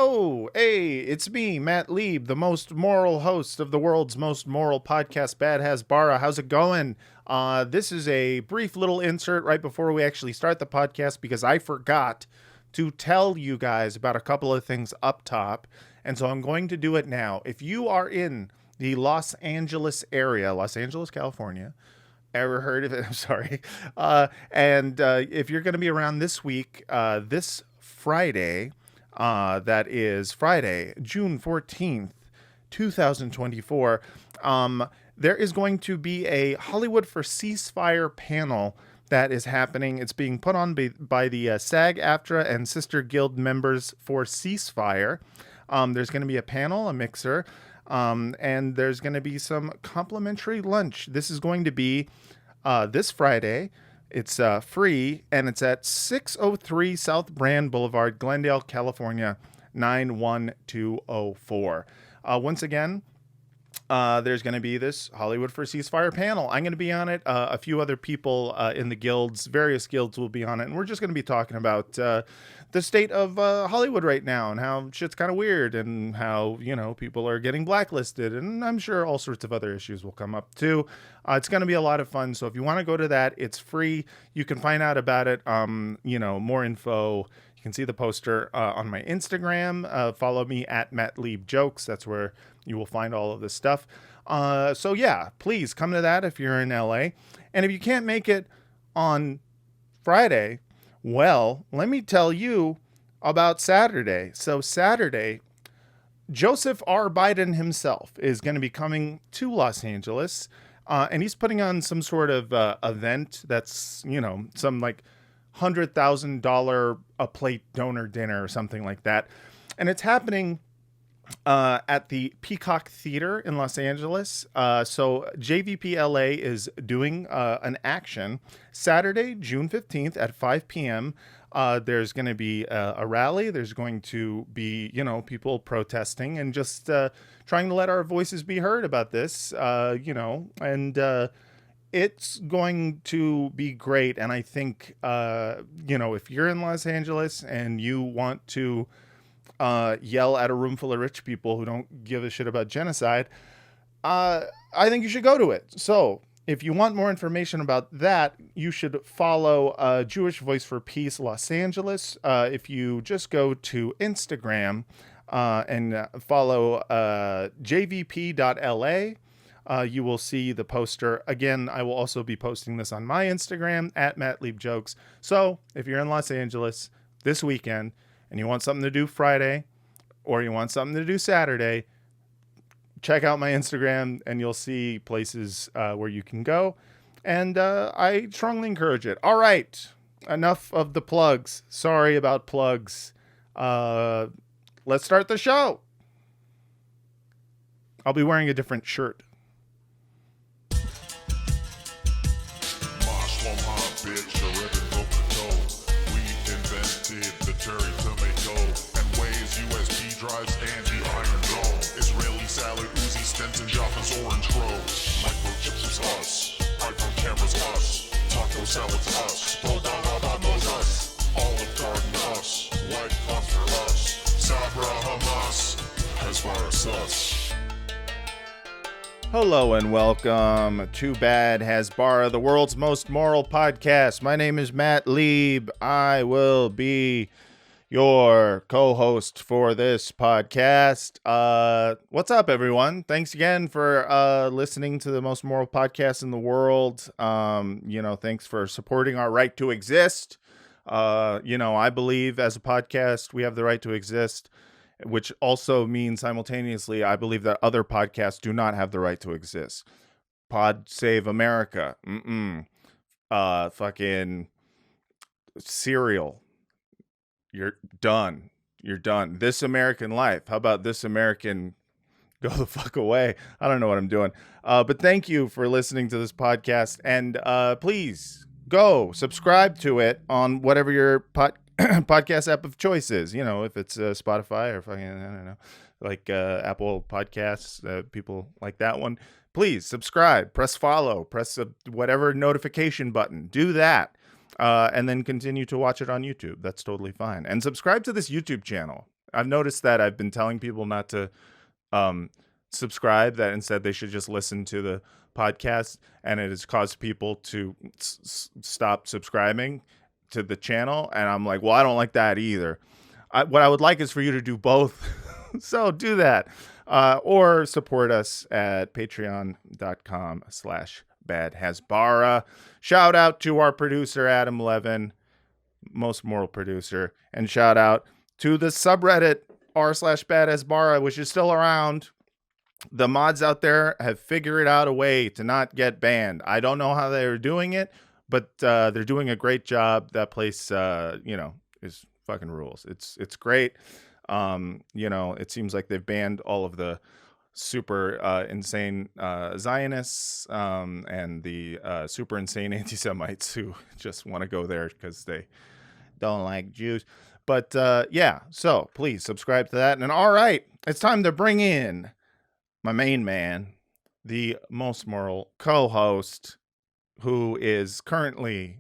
Oh, hey, it's me, Matt Lieb, the most moral host of the world's most moral podcast, Bad Hasbara. How's it going? This is a brief little insert right before we actually start the podcast because I forgot to tell you guys about a couple of things up top, and so I'm going to do it now. If you are in the Los Angeles area, Los Angeles, California, ever heard of it? I'm sorry. And if you're going to be around this week, this Friday, that is Friday, June 14th, 2024. There is going to be a Hollywood for Ceasefire panel that is happening. It's being put on by the SAG-AFTRA and Sister Guild members for Ceasefire. There's going to be a panel, a mixer, and there's going to be some complimentary lunch. This is going to be this Friday. It's free, and it's at 603 South Brand Boulevard, Glendale, California, 91204. Once again, there's going to be this Hollywood for Ceasefire panel. I'm going to be on it. A few other people in the guilds, various guilds will be on it, and we're just going to be talking about the state of Hollywood right now and how shit's kind of weird and how, people are getting blacklisted, and I'm sure all sorts of other issues will come up too. It's going to be a lot of fun, so if you want to go to that, it's free. You can find out about it, more info. You can see the poster on my Instagram. Follow me at Matt Lieb Jokes. That's where you will find all of this stuff. So yeah, please come to that if you're in LA. And if you can't make it on Friday, well, let me tell you about Saturday. So Saturday, Joseph R. Biden himself is going to be coming to Los Angeles, and he's putting on some sort of event that's, some like $100,000 a plate donor dinner or something like that. And it's happening at the Peacock Theater in Los Angeles. So JVP LA is doing an action Saturday, June 15th at 5 p.m. There's going to be a rally. There's going to be, people protesting and just trying to let our voices be heard about this, and it's going to be great. And I think, if you're in Los Angeles and you want to yell at a room full of rich people who don't give a shit about genocide, I think you should go to it. So if you want more information about that, you should follow Jewish Voice for Peace Los Angeles. If you just go to Instagram and follow jvp.la, you will see the poster. Again, I will also be posting this on my Instagram at Matt Lieb Jokes. So if you're in Los Angeles this weekend and you want something to do Friday or you want something to do Saturday, check out my Instagram and you'll see places where you can go. And I strongly encourage it. All right. Enough of the plugs. Sorry about plugs. Let's start the show. I'll be wearing a different shirt. Drives and the Iron Dome. Israeli salad, Uzi, Stenton, Jaffa's Orange Grove. Microchips is us. iPhone cameras us. Taco salads us. Podamos us. Olive Garden us. White Claws for us. Sabra Hamas. Hasbara sus. Hello and welcome to Bad Hasbara, the world's most moral podcast. My name is Matt Lieb. I will be your co-host for this podcast. What's up, everyone? Thanks again for listening to the most moral podcast in the world. Thanks for supporting our right to exist. I believe as a podcast, we have the right to exist, which also means simultaneously, I believe that other podcasts do not have the right to exist. Pod Save America. Fucking Serial. You're done. You're done. This American Life. How about This American Go the fuck away? I don't know what I'm doing. But thank you for listening to this podcast. And please go subscribe to it on whatever your podcast app of choice is. If it's Spotify or fucking, I don't know, like Apple Podcasts, people like that one. Please subscribe, press follow, press whatever notification button. Do that. And then continue to watch it on YouTube. That's totally fine. And subscribe to this YouTube channel. I've noticed that I've been telling people not to um, subscribe, that instead they should just listen to the podcast, and it has caused people to stop subscribing to the channel. And I'm like, well, I don't like that either. What I would like is for you to do both. So do that. Or support us at patreon.com/badhasbara. Shout out to our producer, Adam Levin, most moral producer. And shout out to the subreddit r/badhasbara, which is still around. The mods out there have figured out a way to not get banned. I don't know how they're doing it, but they're doing a great job. That place, is fucking rules. It's great. It seems like they've banned all of the super insane Zionists and the super insane anti-Semites who just want to go there because they don't like Jews. But so please subscribe to that. And all right, it's time to bring in my main man, the most moral co-host, who is currently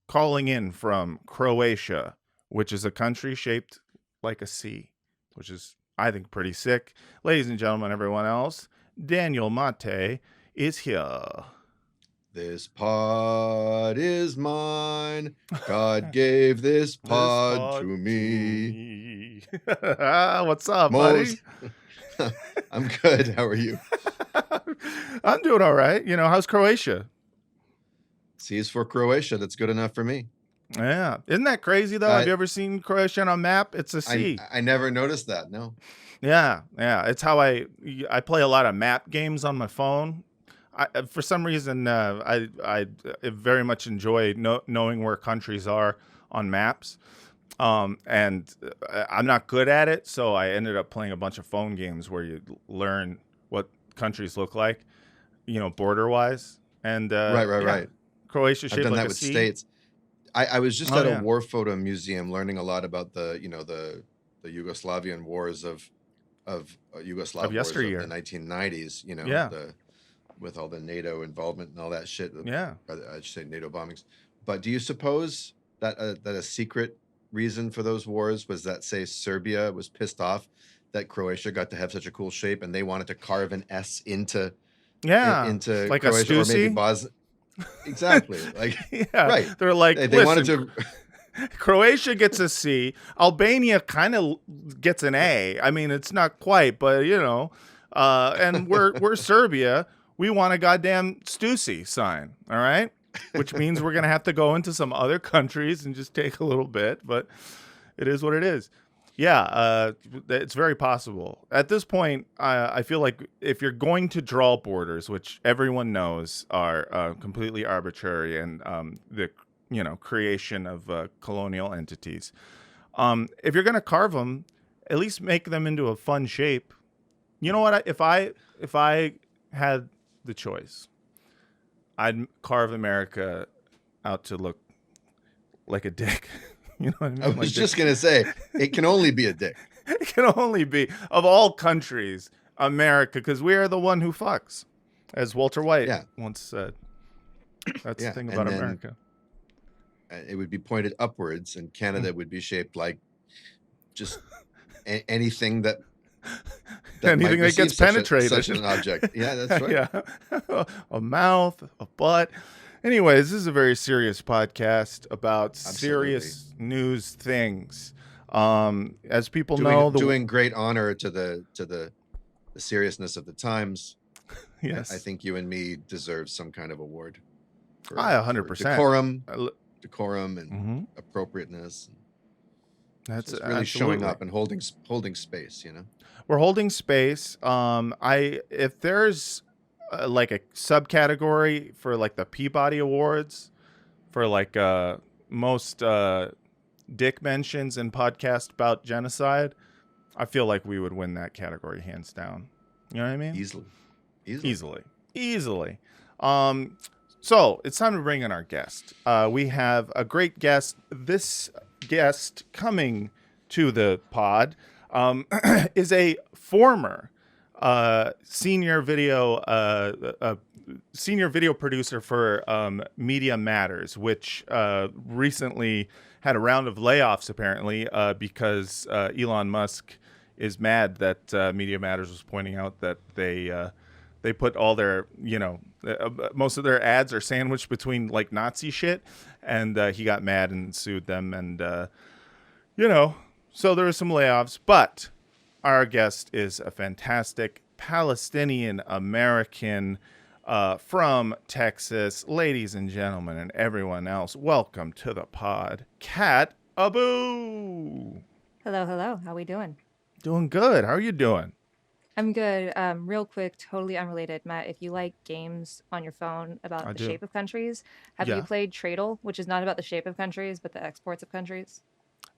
calling in from Croatia, which is a country shaped like a C, which is, I think, pretty sick. Ladies and gentlemen, everyone else, Daniel Mate is here. This pod is mine. God gave this pod to me. What's up, buddy? I'm good. How are you? I'm doing all right. How's Croatia? C's for Croatia. That's good enough for me. Yeah. Isn't that crazy, though? Have you ever seen Croatia on a map? It's a C. I never noticed that, no. Yeah. It's how I play a lot of map games on my phone. For some reason, I very much enjoy knowing where countries are on maps. And I'm not good at it, so I ended up playing a bunch of phone games where you learn what countries look like, border-wise. And Right. Croatia I've shaped done like that a with C. states. I was just at yeah. a war photo museum learning a lot about the Yugoslavian wars of Yugoslav wars of yesteryear. the 1990s, Yeah. with all the NATO involvement and all that shit. Yeah. I should say NATO bombings. But do you suppose that a secret reason for those wars was that, say, Serbia was pissed off that Croatia got to have such a cool shape and they wanted to carve an S into like Croatia, a or maybe Stussy? Bosnia? Exactly. Like, Yeah. right. They're like, They wanted to. Croatia gets a C. Albania kind of gets an A. I mean, it's not quite, but and we're Serbia. We want a goddamn Stussy sign. All right, which means we're gonna have to go into some other countries and just take a little bit, but it is what it is. Yeah, it's very possible. At this point, I feel like if you're going to draw borders, which everyone knows are completely arbitrary and the creation of colonial entities, if you're going to carve them, at least make them into a fun shape. You know what? If I had the choice, I'd carve America out to look like a dick. You know what I mean? I was just going to say, it can only be a dick. It can only be, of all countries, America, because we are the one who fucks, as Walter White once said. That's the thing about America. It would be pointed upwards, and Canada would be shaped like just anything that anything that gets penetrated. Such an object. Yeah, that's right. Yeah. A mouth, a butt. Anyways, this is a very serious podcast about serious news things. As people know, doing great honor to the seriousness of the times. Yes, I think you and me deserve some kind of award. For 100%. Decorum and appropriateness. That's so it's really showing up and holding space. We're holding space. If there's like a subcategory for like the Peabody Awards for like most dick mentions in podcast about genocide, I feel like we would win that category hands down. You know what I mean? Easily. So it's time to bring in our guest. We have a great guest. This guest coming to the pod is a former senior video producer for Media Matters, which recently had a round of layoffs apparently because Elon Musk is mad that Media Matters was pointing out that they put all their, most of their ads are sandwiched between like Nazi shit, and he got mad and sued them, and so there were some layoffs. But our guest is a fantastic Palestinian American from Texas. Ladies and gentlemen, and everyone else, welcome to the pod, Kat Abu. Hello. How we doing? Doing good. How are you doing? I'm good. Real quick, totally unrelated, Matt. If you like games on your phone about the shape of countries, have you played Tradle, which is not about the shape of countries, but the exports of countries?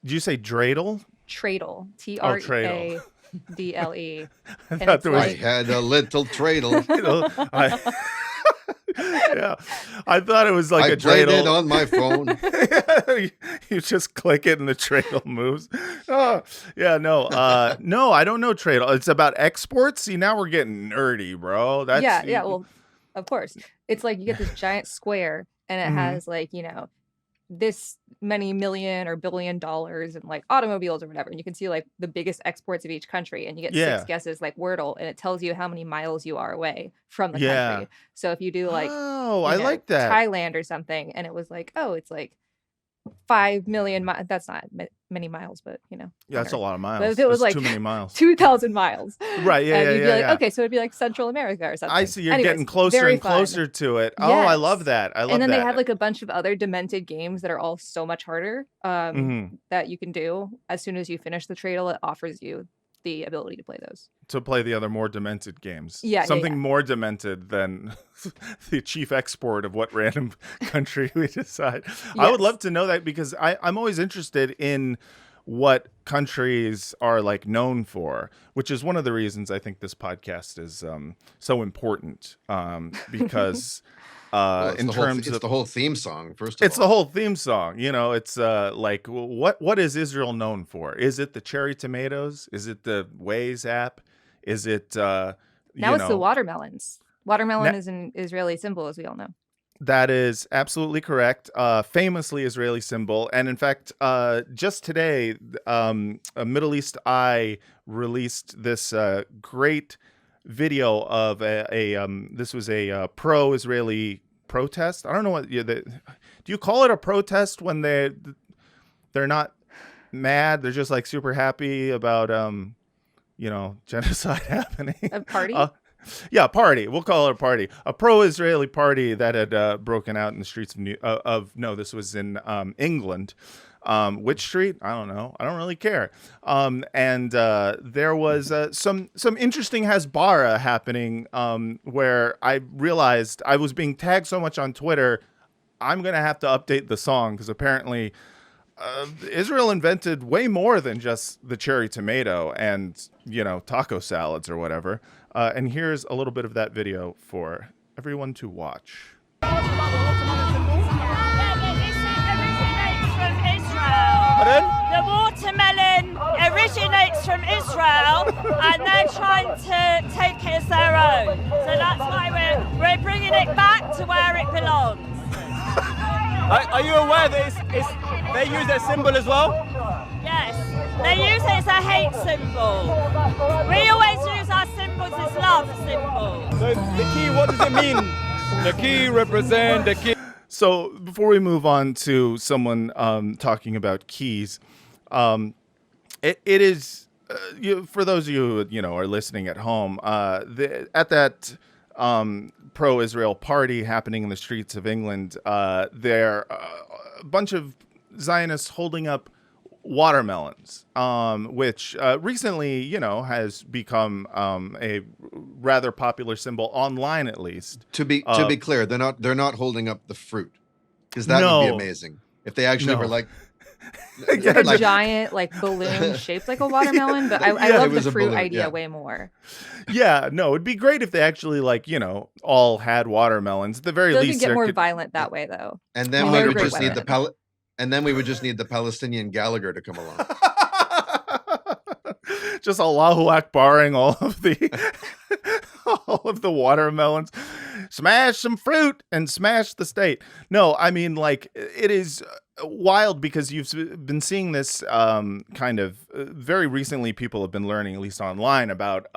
Did you say dreidel? Tradle. Tradle. TRADLE. I thought there was. I had a little dreidel. Yeah, I thought it was like I a played dreidel. it on my phone. You just click it and the dreidel moves. Oh, yeah, no, no, I don't know dreidel. It's about exports. See, now we're getting nerdy, bro. That's Yeah. Well, of course. It's like you get this giant square, and it has like, this many million or billion dollars and like automobiles or whatever, and you can see like the biggest exports of each country, and you get 6 guesses like Wordle, and it tells you how many miles you are away from the country. So if you do like I like that, Thailand or something, and it was like, oh, it's like 5 million miles. That's not many miles, but that's a lot of miles. But if it was That's like too many miles, 2,000 miles, right? And you'd be like, okay, so it'd be like Central America or something. I see. You're Anyways, getting closer and closer to it. Oh, I love that. And then they have like a bunch of other demented games that are all so much harder that you can do. As soon as you finish the Tradle, it offers you the ability to play those. To play the other more demented games. Yeah. Something more demented than the chief export of what random country we decide. Yes. I would love to know that, because I'm always interested in what countries are like known for, which is one of the reasons I think this podcast is so important, because it's the whole theme song. First of all, it's the whole theme song. It's like what is Israel known for? Is it the cherry tomatoes? Is it the Waze app? Is it now it's the watermelons. Watermelon is an Israeli symbol, as we all know. That is absolutely correct. Famously Israeli symbol. And in fact, just today, a Middle East Eye released this great video of this was a pro-Israeli protest. I don't know what do you call it, a protest when they're not mad? They're just like super happy about genocide happening. A party? Yeah, party. We'll call it a party. A pro-Israeli party that had broken out in the streets of this was in England. Which street? I don't know. I don't really care. And there was some interesting Hasbara happening where I realized I was being tagged so much on Twitter. I'm going to have to update the song, because apparently Israel invented way more than just the cherry tomato and, taco salads or whatever. And here's a little bit of that video for everyone to watch. The watermelon originates from Israel, and they're trying to take it as their own. So that's why we're bringing it back to where it belongs. Are you aware that they use their symbol as well? Yes, they use it as a hate symbol. We always use our symbols as love symbols. So the key, what does it mean? The key represent the key. So before we move on to someone talking about keys, it is for those of you who are listening at home, at that pro-Israel party happening in the streets of England, there a bunch of Zionists holding up watermelons, which recently, has become a rather popular symbol online, at least. To be clear, they're not holding up the fruit, because that would be amazing if they actually were like. It's like a giant balloon shaped like a watermelon, but I love the fruit idea way more. Yeah, no, it'd be great if they actually all had watermelons. At the very least, they could get more violent that way, though. And then we would just need the Palestinian Gallagher to come along. Just Allahu Akbaring all of the watermelons. Smash some fruit and smash the state. No, I mean, it is wild because you've been seeing this kind of very recently. People have been learning, at least online, about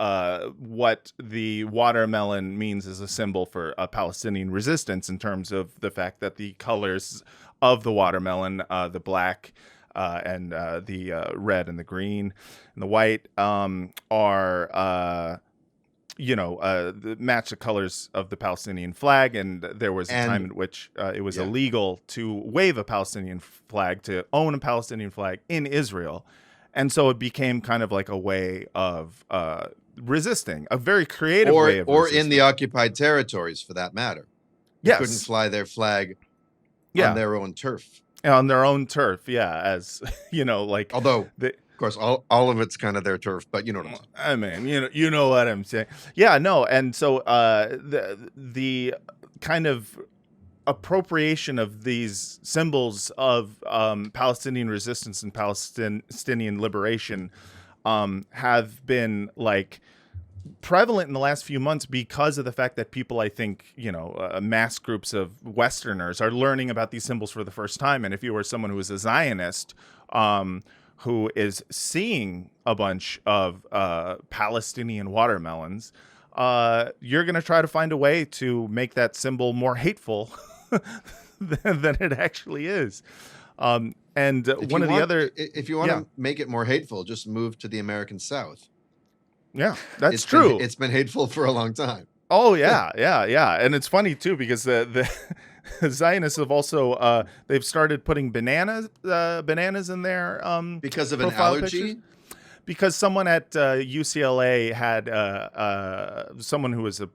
what the watermelon means as a symbol for Palestinian resistance in terms of the fact that the colors of the watermelon, the black and the red and the green and the white are match the colors of the Palestinian flag. And there was a time in which it was illegal to wave a Palestinian flag, to own a Palestinian flag in Israel. And so it became kind of like a way of resisting, a very creative way of resisting. Or in the occupied territories, for that matter. They couldn't fly their flag on their own turf. On their own turf, as like. Although, of course, all of it's kind of their turf, but you know what I'm saying. I mean, you know what I'm saying. Yeah, no, and so the kind of appropriation of these symbols of Palestinian resistance and Palestinian liberation have been like prevalent in the last few months because of the fact that people, I think, mass groups of Westerners are learning about these symbols for the first time. And if you were someone who is a Zionist, who is seeing a bunch of Palestinian watermelons, you're going to try to find a way to make that symbol more hateful than it actually is. And if you want to make it more hateful, just move to the American South. Yeah, that's true. It's been hateful for a long time. Oh, yeah. And it's funny, too, because the Zionists have also they've started putting bananas in their because of an allergy. Pictures. Because someone at UCLA had someone who was a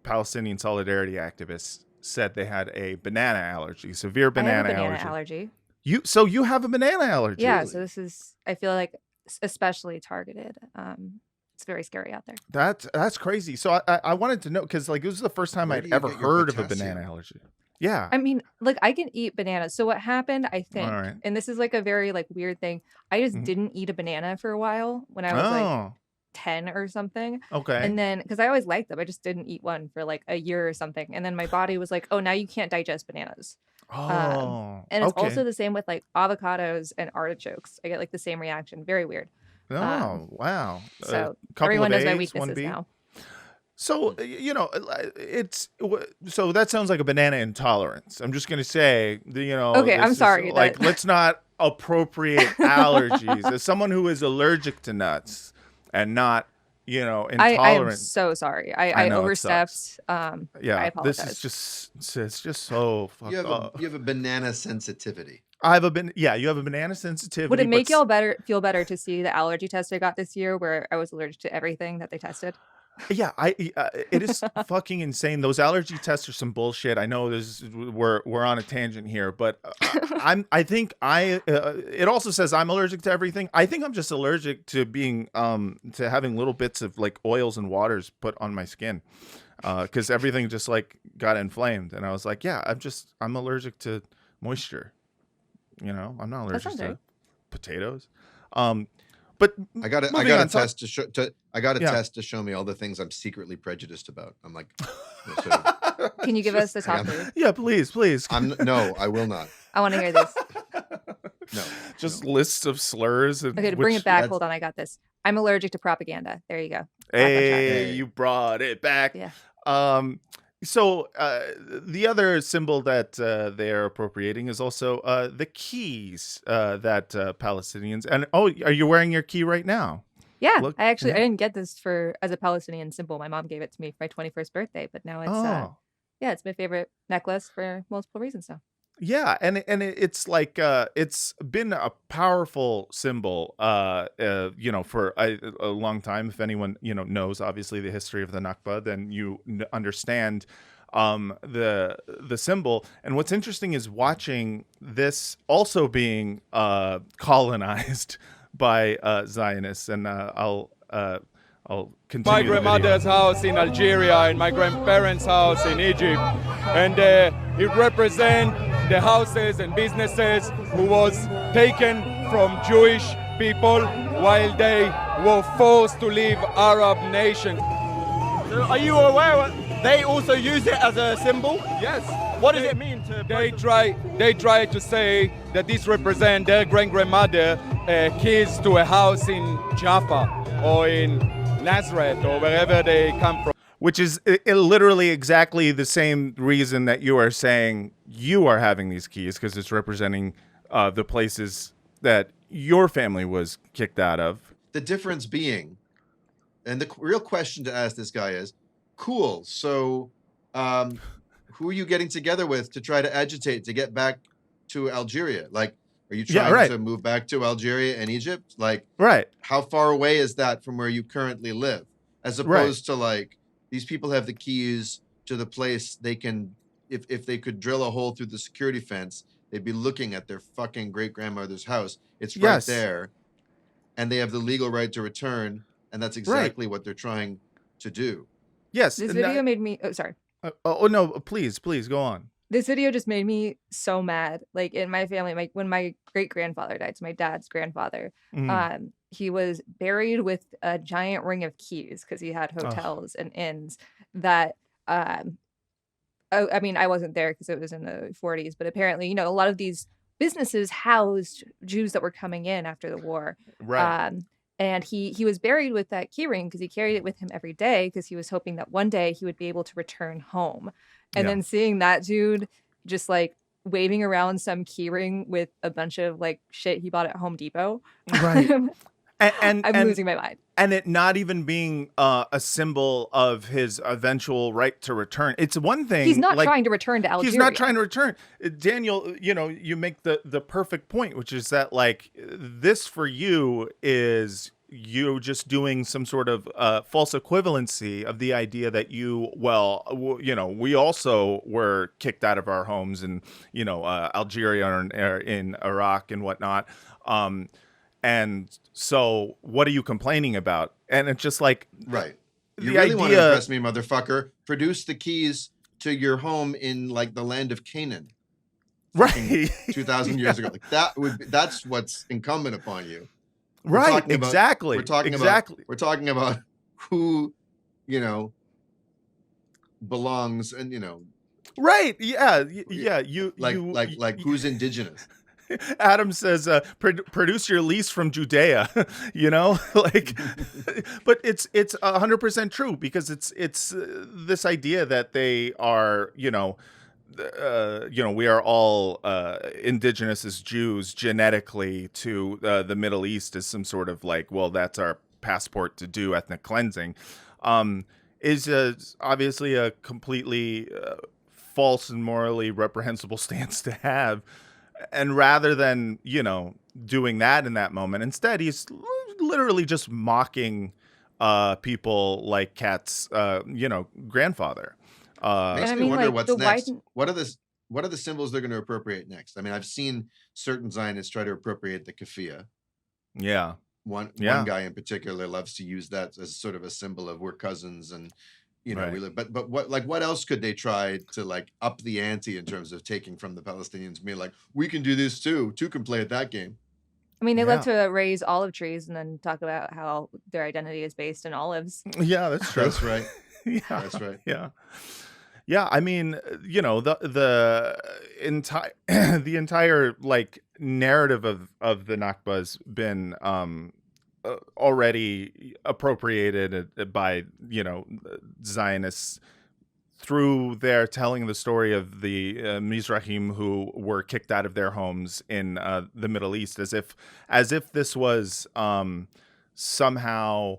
Palestinian solidarity activist said they had a banana allergy, severe banana allergy. You have a banana allergy? Yeah. Really? So this is, I feel like, especially targeted. It's very scary out there. That's crazy. So I wanted to know, because like this was the first time I'd ever heard of a banana allergy. Yeah. I mean, like I can eat bananas. So what happened, I think, and this is like a very like weird thing. I just didn't eat a banana for a while when I was like 10 or something. Okay. And then, because I always liked them, I just didn't eat one for like a year or something. And then my body was like, oh, now you can't digest bananas. And it's also the same with like avocados and artichokes. I get like the same reaction. Very weird. Oh, wow. So everyone knows my weaknesses now. So, so that sounds like a banana intolerance. I'm just going to say, okay, I'm sorry. Like, let's not appropriate allergies. As someone who is allergic to nuts and not, intolerant. I'm so sorry. I overstepped. I apologize. It's just so fucked up. You have a banana sensitivity. You have a banana sensitivity. Would it make y'all feel better to see the allergy test I got this year where I was allergic to everything that they tested? Yeah, it is fucking insane. Those allergy tests are some bullshit. I know we're on a tangent here, but it also says I'm allergic to everything. I think I'm just allergic to being to having little bits of like oils and waters put on my skin. Because everything just like got inflamed, and I was like, yeah, I'm allergic to moisture. I'm not allergic to potatoes. But I got a test test to show me all the things I'm secretly prejudiced about. I'm like, can you give us the top three? Yeah, please. No, I will not. I want to hear this. No, just lists of slurs. Okay, to bring it back. Hold on, I got this. I'm allergic to propaganda. There you go. Hey, you brought it back. Yeah. So the other symbol that they are appropriating is also the keys that Palestinians. And are you wearing your key right now? Yeah, I didn't get this as a Palestinian symbol. My mom gave it to me for my 21st birthday, but now it's it's my favorite necklace for multiple reasons. So. Yeah, and it's like it's been a powerful symbol, for a long time. If anyone knows obviously the history of the Nakba, then you understand the symbol. And what's interesting is watching this also being colonized by Zionists, and I'll continue. My grandmother's house in Algeria and my grandparents' house in Egypt, and it represents the houses and businesses who was taken from Jewish people while they were forced to leave Arab nations. So are you aware they also use it as a symbol? Yes. What does it mean to They try to say that this represents their grandmother keys to a house in Jaffa or in Nazareth or wherever they come from. Which is literally exactly the same reason that you are saying you are having these keys, because it's representing the places that your family was kicked out of. The difference being, and the real question to ask this guy is, cool, so who are you getting together with to try to agitate to get back to Algeria? Like, are you trying to move back to Algeria and Egypt? Like, how far away is that from where you currently live? As opposed to like, these people have the keys to the place they can, if they could drill a hole through the security fence, they'd be looking at their fucking great-grandmother's house. It's right there. And they have the legal right to return. And that's exactly what they're trying to do. Yes. This video made me, oh, sorry. Oh, no, please go on. This video just made me so mad. Like in my family, when my great-grandfather died, so my dad's grandfather, he was buried with a giant ring of keys because he had hotels and inns that, I mean, I wasn't there because it was in the 40s, but apparently, you know, a lot of these businesses housed Jews that were coming in after the war. Right. And he was buried with that key ring because he carried it with him every day because he was hoping that one day he would be able to return home. And then seeing that dude just like waving around some key ring with a bunch of like shit he bought at Home Depot. Right. I'm losing my mind. And it not even being a symbol of his eventual right to return. It's one thing. He's not trying to return to Algeria. He's not trying to return. Daniel, you know, you make the perfect point, which is that like this for you is you just doing some sort of false equivalency of the idea that you, we also were kicked out of our homes in, Algeria or in Iraq and whatnot. And so what are you complaining about? And it's just like, right. You really want to impress me, motherfucker. Produce the keys to your home in like the land of Canaan. Right. 2,000 years ago. Like that's what's incumbent upon you. Right. Exactly. We're talking about who, belongs and, Right. Yeah. Yeah. Like who's indigenous. Adam says, produce your lease from Judea, but it's 100% true because it's this idea that they are, we are all indigenous as Jews genetically to the Middle East as some sort of like, well, that's our passport to do ethnic cleansing, is obviously a completely false and morally reprehensible stance to have. And rather than, doing that in that moment, instead, he's literally just mocking people like Kat's, grandfather. Makes me wonder what's next. What are the symbols they're going to appropriate next? I mean, I've seen certain Zionists try to appropriate the keffiyeh. Yeah. One guy in particular loves to use that as sort of a symbol of we're cousins and, right. we live. But what else could they try to like up the ante in terms of taking from the Palestinians? Being like, we can do this too. Two can play at that game. I mean, they love to raise olive trees and then talk about how their identity is based in olives. Yeah, that's true. That's right. Yeah, that's right. Yeah. Yeah, I mean, the entire like narrative of the Nakba has been already appropriated by Zionists through their telling the story of the Mizrahim who were kicked out of their homes in the Middle East, as if this was somehow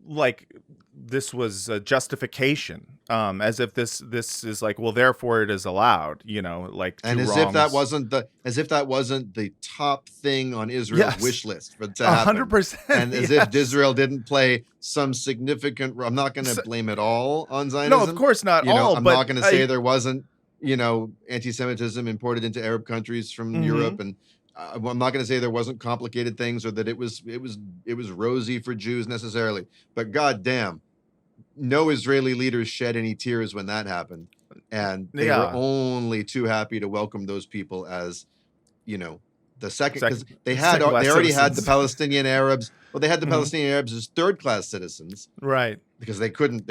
like this was a justification, as if this is like, well, therefore it is allowed, like, and as if that wasn't the top thing on Israel's wish list for to happen. 100%, and as if Israel didn't play some significant. I'm not going to blame it all on Zionism. No, of course not all. I'm but not going to say there wasn't, anti-Semitism imported into Arab countries from Europe, and I'm not going to say there wasn't complicated things or that it was rosy for Jews necessarily. But goddamn, no Israeli leaders shed any tears when that happened, and they were only too happy to welcome those people as, the second, because Second- they already had the citizens. Palestinian Arabs. Well, they had the Mhm. Palestinian Arabs as third-class citizens Right. because they couldn't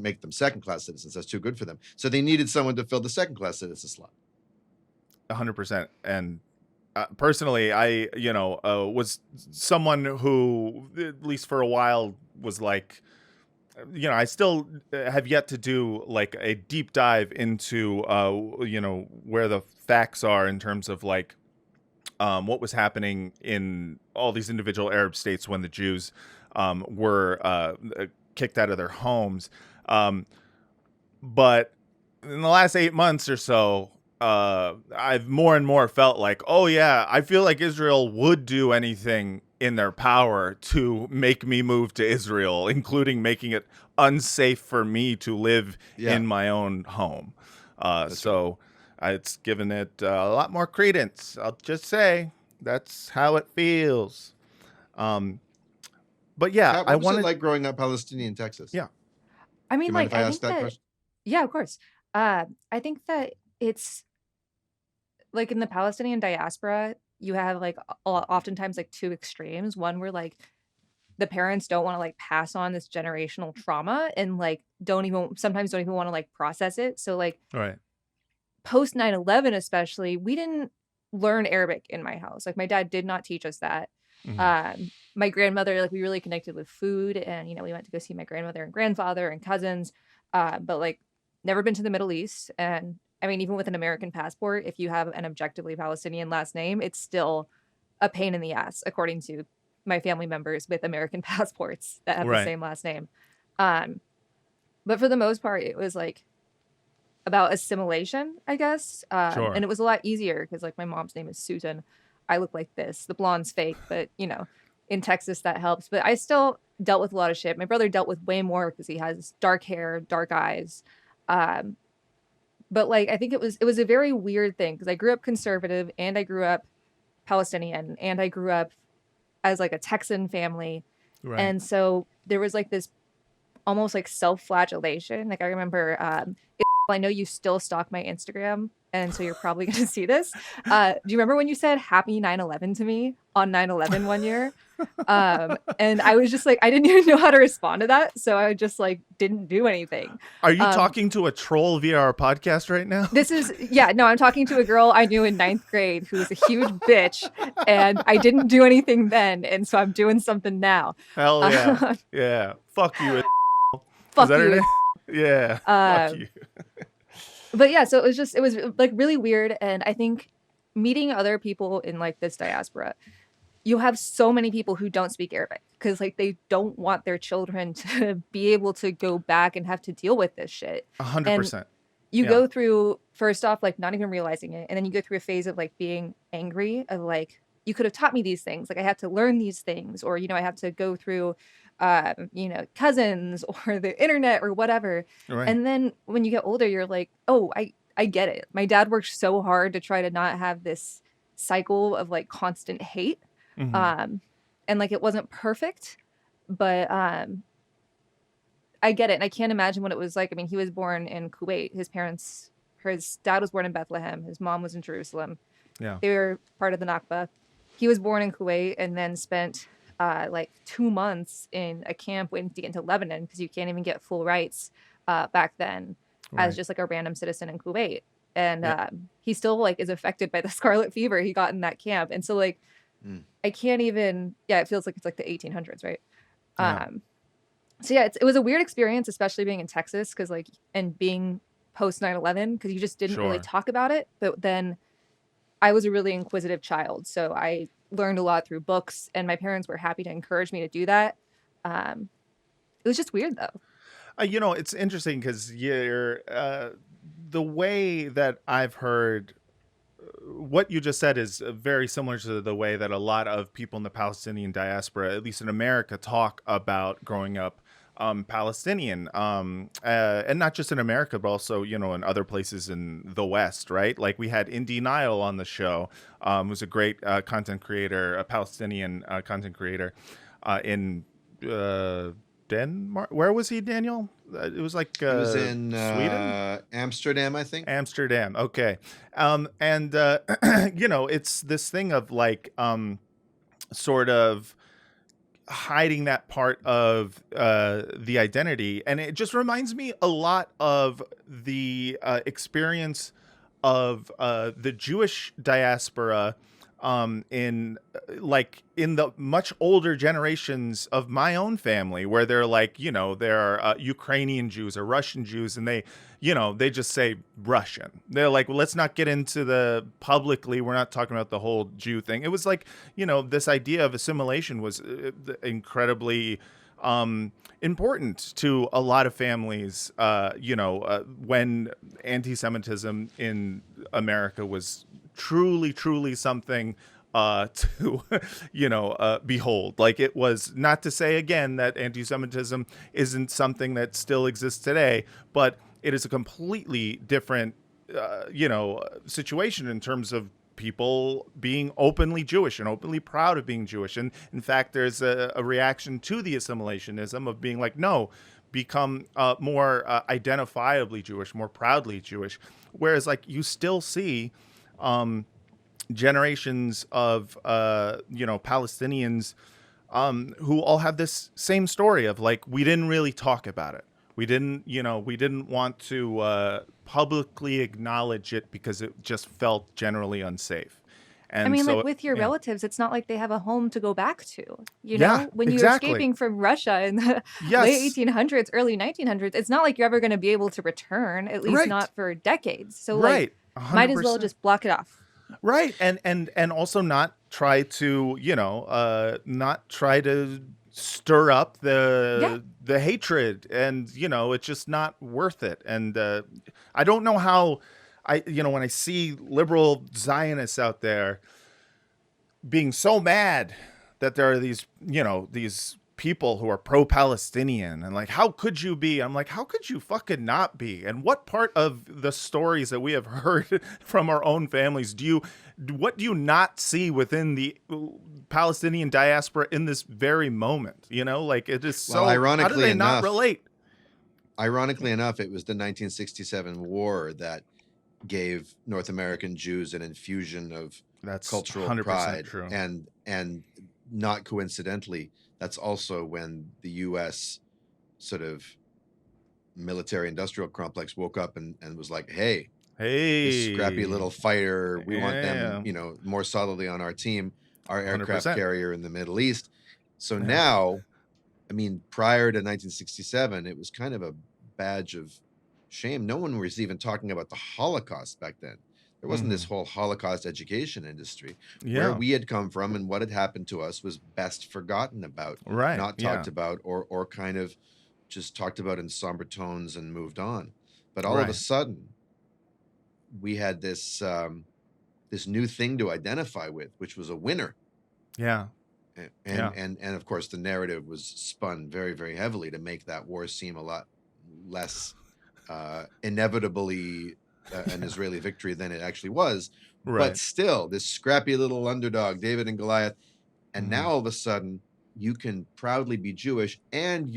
make them second-class citizens. That's too good for them. So they needed someone to fill the second-class citizen slot. 100%. And personally, I was someone who, at least for a while, was like, I still have yet to do like a deep dive into where the facts are in terms of like what was happening in all these individual Arab states when the Jews were kicked out of their homes. But in the last 8 months or so, I've more and more felt like, oh yeah, I feel like Israel would do anything in their power to make me move to Israel, including making it unsafe for me to live in my own home. So it's given it a lot more credence. I'll just say that's how it feels. But yeah, Kat, what was it like growing up Palestinian in Texas? Yeah. I Do mean, you mind like, if I I ask think that that, question? yeah, of course. I think that it's like in the Palestinian diaspora, you have like oftentimes like two extremes. One where like the parents don't want to like pass on this generational trauma and like sometimes don't even want to like process it. So like Right. post 9/11 especially, we didn't learn Arabic in my house. Like my dad did not teach us that. Mhm. My grandmother, like we really connected with food, and we went to go see my grandmother and grandfather and cousins, but like never been to the Middle East. And I mean, even with an American passport, if you have an objectively Palestinian last name, it's still a pain in the ass, according to my family members with American passports that have the Right. same last name. But for the most part, it was like about assimilation, I guess. Sure. And it was a lot easier because like my mom's name is Susan. I look like this. The blonde's fake, but in Texas that helps. But I still dealt with a lot of shit. My brother dealt with way more because he has dark hair, dark eyes. But like I think it was a very weird thing because I grew up conservative and I grew up Palestinian and I grew up as like a Texan family. Right. And so there was like this almost like self-flagellation. Like I remember, I know you still stalk my Instagram, and so you're probably going to see this. Do you remember when you said happy 9/11 to me on 9/11 one year? And I was just like, I didn't even know how to respond to that. So I just like didn't do anything. Are you talking to a troll via our podcast right now? I'm talking to a girl I knew in 9th grade who was a huge bitch, and I didn't do anything then. And so I'm doing something now. Hell yeah. Yeah. Fuck you. Fuck Is that her you. name? Yeah. Fuck you. But yeah, so it was like really weird. And I think meeting other people in like this diaspora, you have so many people who don't speak Arabic because like they don't want their children to be able to go back and have to deal with this shit. 100%. You Yeah. go through, first off, like not even realizing it. And then you go through a phase of like being angry of like, you could have taught me these things. Like I had to learn these things, or, I have to go through, cousins or the internet or whatever. Right. And then when you get older, you're like, oh, I get it. My dad worked so hard to try to not have this cycle of like constant hate. Mhm. And like, it wasn't perfect, but, I get it. And I can't imagine what it was like. I mean, he was born in Kuwait. His dad was born in Bethlehem. His mom was in Jerusalem. Yeah. They were part of the Nakba. He was born in Kuwait and then spent like 2 months in a camp waiting to get into Lebanon because you can't even get full rights back then Right. as just like a random citizen in Kuwait. And Yeah. he still like is affected by the scarlet fever he got in that camp. And so like I can't even. Yeah, it feels like it's like the 1800s, right? Yeah. So yeah, it was a weird experience, especially being in Texas because like and being post 9/11 because you just didn't really Sure. talk about it. But then I was a really inquisitive child, so I learned a lot through books, and my parents were happy to encourage me to do that. It was just weird though. It's interesting because the way that I've heard what you just said is very similar to the way that a lot of people in the Palestinian diaspora, at least in America, talk about growing up Palestinian, and not just in America, but also, in other places in the West, right? Like we had Indy Nile on the show, who's a great content creator, a Palestinian content creator in Denmark. Where was he, Daniel? It was like It was in Sweden, Amsterdam, I think. Amsterdam. Okay, and it's this thing of like sort of hiding that part of the identity, and it just reminds me a lot of the experience of the Jewish diaspora in the much older generations of my own family, where they're like, they're Ukrainian Jews or Russian Jews, and they just say Russian. They're like, well, let's not get into the publicly, we're not talking about the whole Jew thing. It was like, this idea of assimilation was incredibly important to a lot of families, when anti-Semitism in America was truly something to behold. Like, it was not to say again that anti-Semitism isn't something that still exists today, but it is a completely different situation in terms of people being openly Jewish and openly proud of being Jewish. And in fact, there's a reaction to the assimilationism of being like, no, become more identifiably Jewish, more proudly Jewish. Whereas like you still see generations of Palestinians who all have this same story of like, we didn't really talk about it. We didn't want to publicly acknowledge it because it just felt generally unsafe. And I mean, so, like with your relatives, it's not like they have a home to go back to. Yeah, When you're exactly. escaping from Russia in the Yes. late 1800s, early 1900s, it's not like you're ever going to be able to return, at least Right. not for decades. So Right. like, might as well 100%. just block it off. Right. And also not try to, not try to stir up the hatred, and it's just not worth it. And I don't know how when I see liberal Zionists out there being so mad that there are these people who are pro-Palestinian, and like, how could you be? I'm like, how could you fucking not be? And what part of the stories that we have heard from our own families what do you not see within the Palestinian diaspora in this very moment? Like, it is so, Well, how do ironically they not enough- relate? Ironically enough, it was the 1967 war that gave North American Jews an infusion of That's cultural 100% pride, true. and not coincidentally, that's also when the U.S. sort of military-industrial complex woke up and was like, "Hey, this scrappy little fighter, we want them, more solidly on our team, our aircraft 100%. carrier in the Middle East." So now, I mean, prior to 1967, it was kind of a badge of shame. No one was even talking about the Holocaust back then. There wasn't this whole Holocaust education industry. Where we had come from and what had happened to us was best forgotten about, Right. not talked about, or kind of just talked about in somber tones and moved on. But all of a Right. sudden, we had this this new thing to identify with, which was a winner. Yeah. And of course, the narrative was spun very, very heavily to make that war seem a lot less inevitably an Israeli victory than it actually was. Right. But still, this scrappy little underdog, David and Goliath. And Mhm. now all of a sudden, you can proudly be Jewish and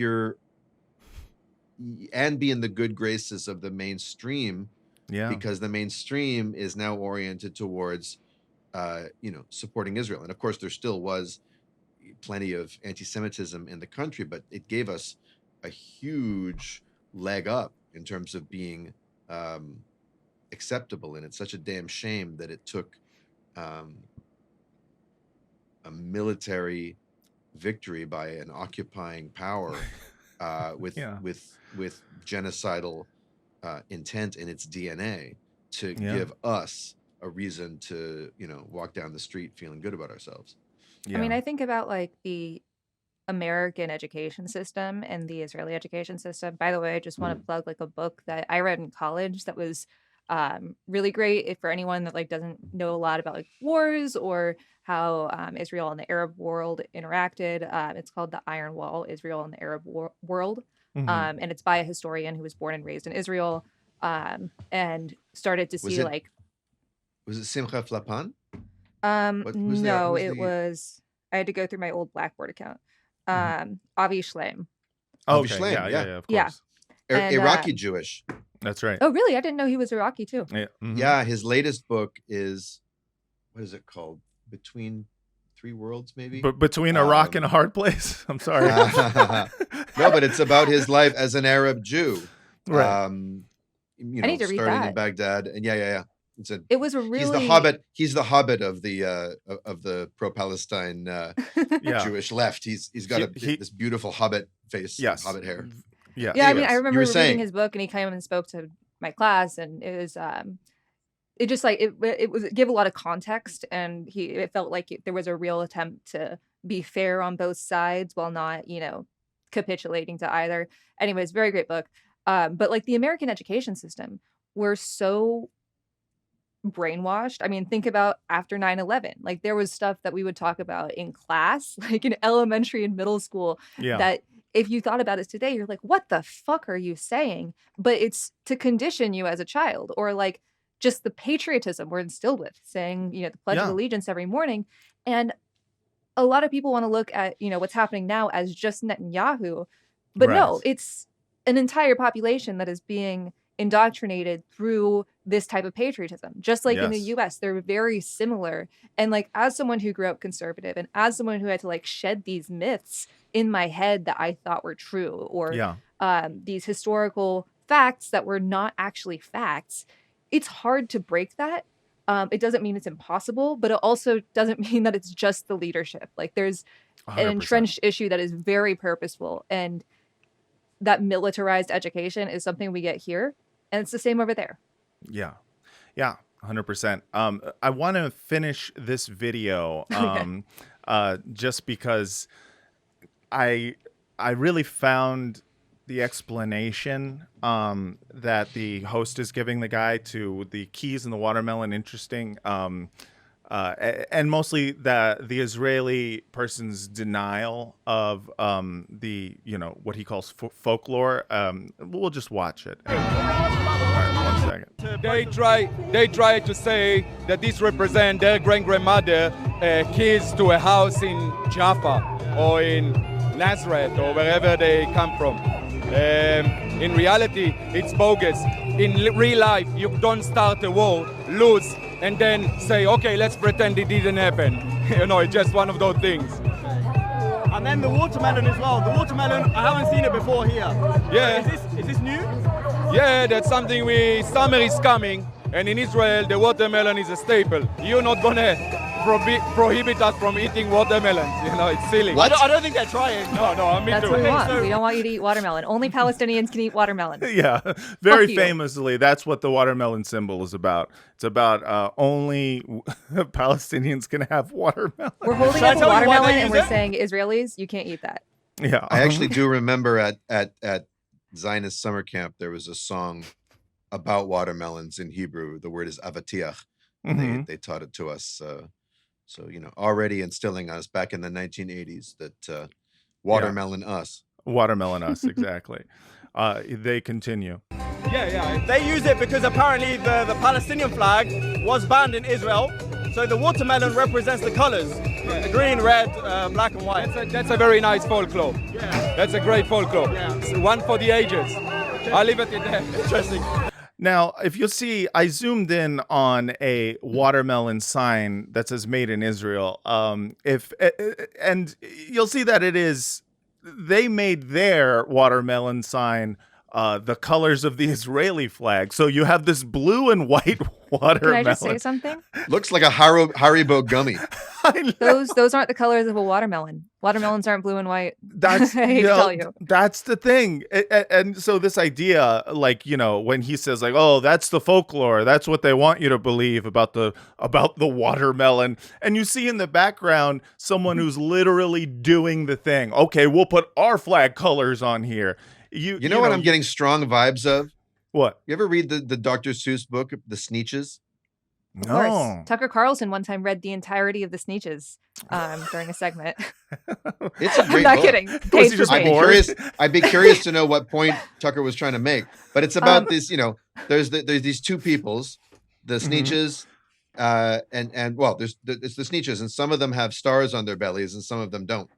be in the good graces of the mainstream, Yeah. because the mainstream is now oriented towards supporting Israel. And of course, there still was plenty of anti-Semitism in the country, but it gave us a huge leg up in terms of being acceptable. And it's such a damn shame that it took a military victory by an occupying power with genocidal intent in its DNA to give us a reason to walk down the street feeling good about ourselves. Yeah. I mean, I think about like the American education system and the Israeli education system. By the way, I just want to plug like a book that I read in college that was really great for anyone that like doesn't know a lot about like wars or how Israel and the Arab world interacted. It's called The Iron Wall: Israel and the Arab World. Mhm. And it's by a historian who was born and raised in Israel, and started to see Was it Simcha Flapan? no, it was, I had to go through my old Blackboard account. Avi Shlaim. Jewish Okay. land, Yeah. yeah. Yeah. Of Yeah. course. And, Iraqi Jewish. That's right. Oh, really? I didn't know he was Iraqi too. Yeah. Mhm. Yeah, his latest book is, what is it called? Between Three Worlds, maybe? But between a rock and a hard place. I'm sorry. No, but it's about his life as an Arab Jew. Right. You I need to read starting in that. Baghdad. And yeah. It was a really He's the Hobbit of the pro-Palestine Yeah. Jewish left. He's got this beautiful Hobbit face, Yes. Hobbit hair. Yeah. Yeah, I mean, Anyways, I you remember were reading saying. his book, and he came and spoke to my class, and it was it just like it gave a lot of context, and it felt like there was a real attempt to be fair on both sides while not, capitulating to either. Anyways, very great book. But like the American education system, we're so brainwashed. I mean, think about after 9/11. Like there was stuff that we would talk about in class, like in elementary and middle school, Yeah. that if you thought about it today, you're like, what the fuck are you saying? But it's to condition you as a child, or like just the patriotism we're instilled with, saying, the Pledge of Yeah. Allegiance every morning. And a lot of people want to look at, what's happening now as just Netanyahu. But no, Right. it's an entire population that is being indoctrinated through this type of patriotism. Just like in the Yes. US, they're very similar. And like as someone who grew up conservative, and as someone who had to like shed these myths in my head that I thought were true, or Yeah. these historical facts that were not actually facts, it's hard to break that. It doesn't mean it's impossible, but it also doesn't mean that it's just the leadership. Like there's an 100%. entrenched issue that is very purposeful, and that militarized education is something we get here, and it's the same over there. Yeah. 100%. I want to finish this video just because I really found the explanation that the host is giving the guy to the keys and the watermelon interesting, and mostly the Israeli person's denial of the what he calls folklore. We'll just watch it. All right, 1 second. They try to say that this represents their grandmother keys to a house in Jaffa or in Nazareth or wherever they come from. In reality, it's bogus. In real life, you don't start a war, lose, and then say, okay, let's pretend it didn't happen. It's just one of those things. And then the watermelon as well. The watermelon, I haven't seen it before here. Yeah. Is this new? Yeah, that's something summer is coming, and in Israel, the watermelon is a staple. You're not gonna prohibit us from eating watermelons. It's silly. What? I don't think they're trying. No, me That's too. what we want. so- We don't want you to eat watermelon. Only Palestinians can eat watermelon. Yeah, very you. famously, that's what the watermelon symbol is about. It's about only Palestinians can have watermelon. We're holding Should I up a tell you why watermelon they and use we're it? saying, Israelis, you can't eat that. Yeah, I actually do remember at Zionist summer camp, there was a song about watermelons in Hebrew. The word is avatiach. Mhm. They taught it to us. So, already instilling us back in the 1980s that watermelon us. Watermelon us, exactly. They continue. Yeah. They use it because apparently the Palestinian flag was banned in Israel. So the watermelon represents the colors. The green, red, black and white. That's a very nice folklore. Yeah. That's a great folklore. Yeah. It's one for the ages. I'll leave it in there. Interesting. Now, if you'll see, I zoomed in on a watermelon sign that says "Made in Israel." And you'll see that they made their watermelon sign the colors of the Israeli flag. So you have this blue and white Can watermelon. I just say something? Looks like a Haribo gummy. I know. Those aren't the colors of a watermelon. Watermelons aren't blue and white. That's I hate to tell you. That's the thing. And so this idea, like, when he says like, oh, that's the folklore, that's what they want you to believe about the watermelon, and you see in the background someone who's literally doing the thing. Okay, we'll put our flag colors on here. You You know what I'm getting strong vibes of? What? You ever read the Dr. Seuss book, The Sneetches? Of course. No. Tucker Carlson one time read the entirety of the Sneetches during a segment. It's a I'm great not book. kidding. Was Page he for just I'd be page. bored? I'd be curious to know what point Tucker was trying to make. But it's about this, there's these two peoples, the Sneetches, and well, it's the Sneetches, and some of them have stars on their bellies and some of them don't.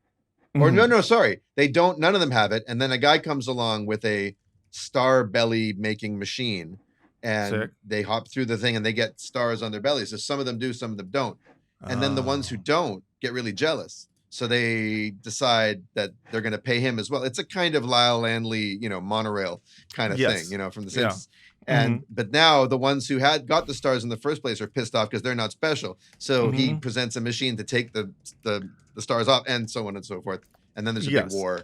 Or Mhm. no, sorry, they don't. None of them have it. And then a guy comes along with a star belly making machine, and Sick. they hop through the thing and they get stars on their bellies. So some of them do, some of them don't. And then the ones who Oh. don't get really jealous. So they decide that they're going to pay him as well. It's a kind of Lyle Landley, monorail kind of Yes. thing, from the Yeah. Simpsons. And but now the ones who had got the stars in the first place are pissed off because they're not special. So he presents a machine to take the stars off, and so on and so forth. And then there's a big Yes. war,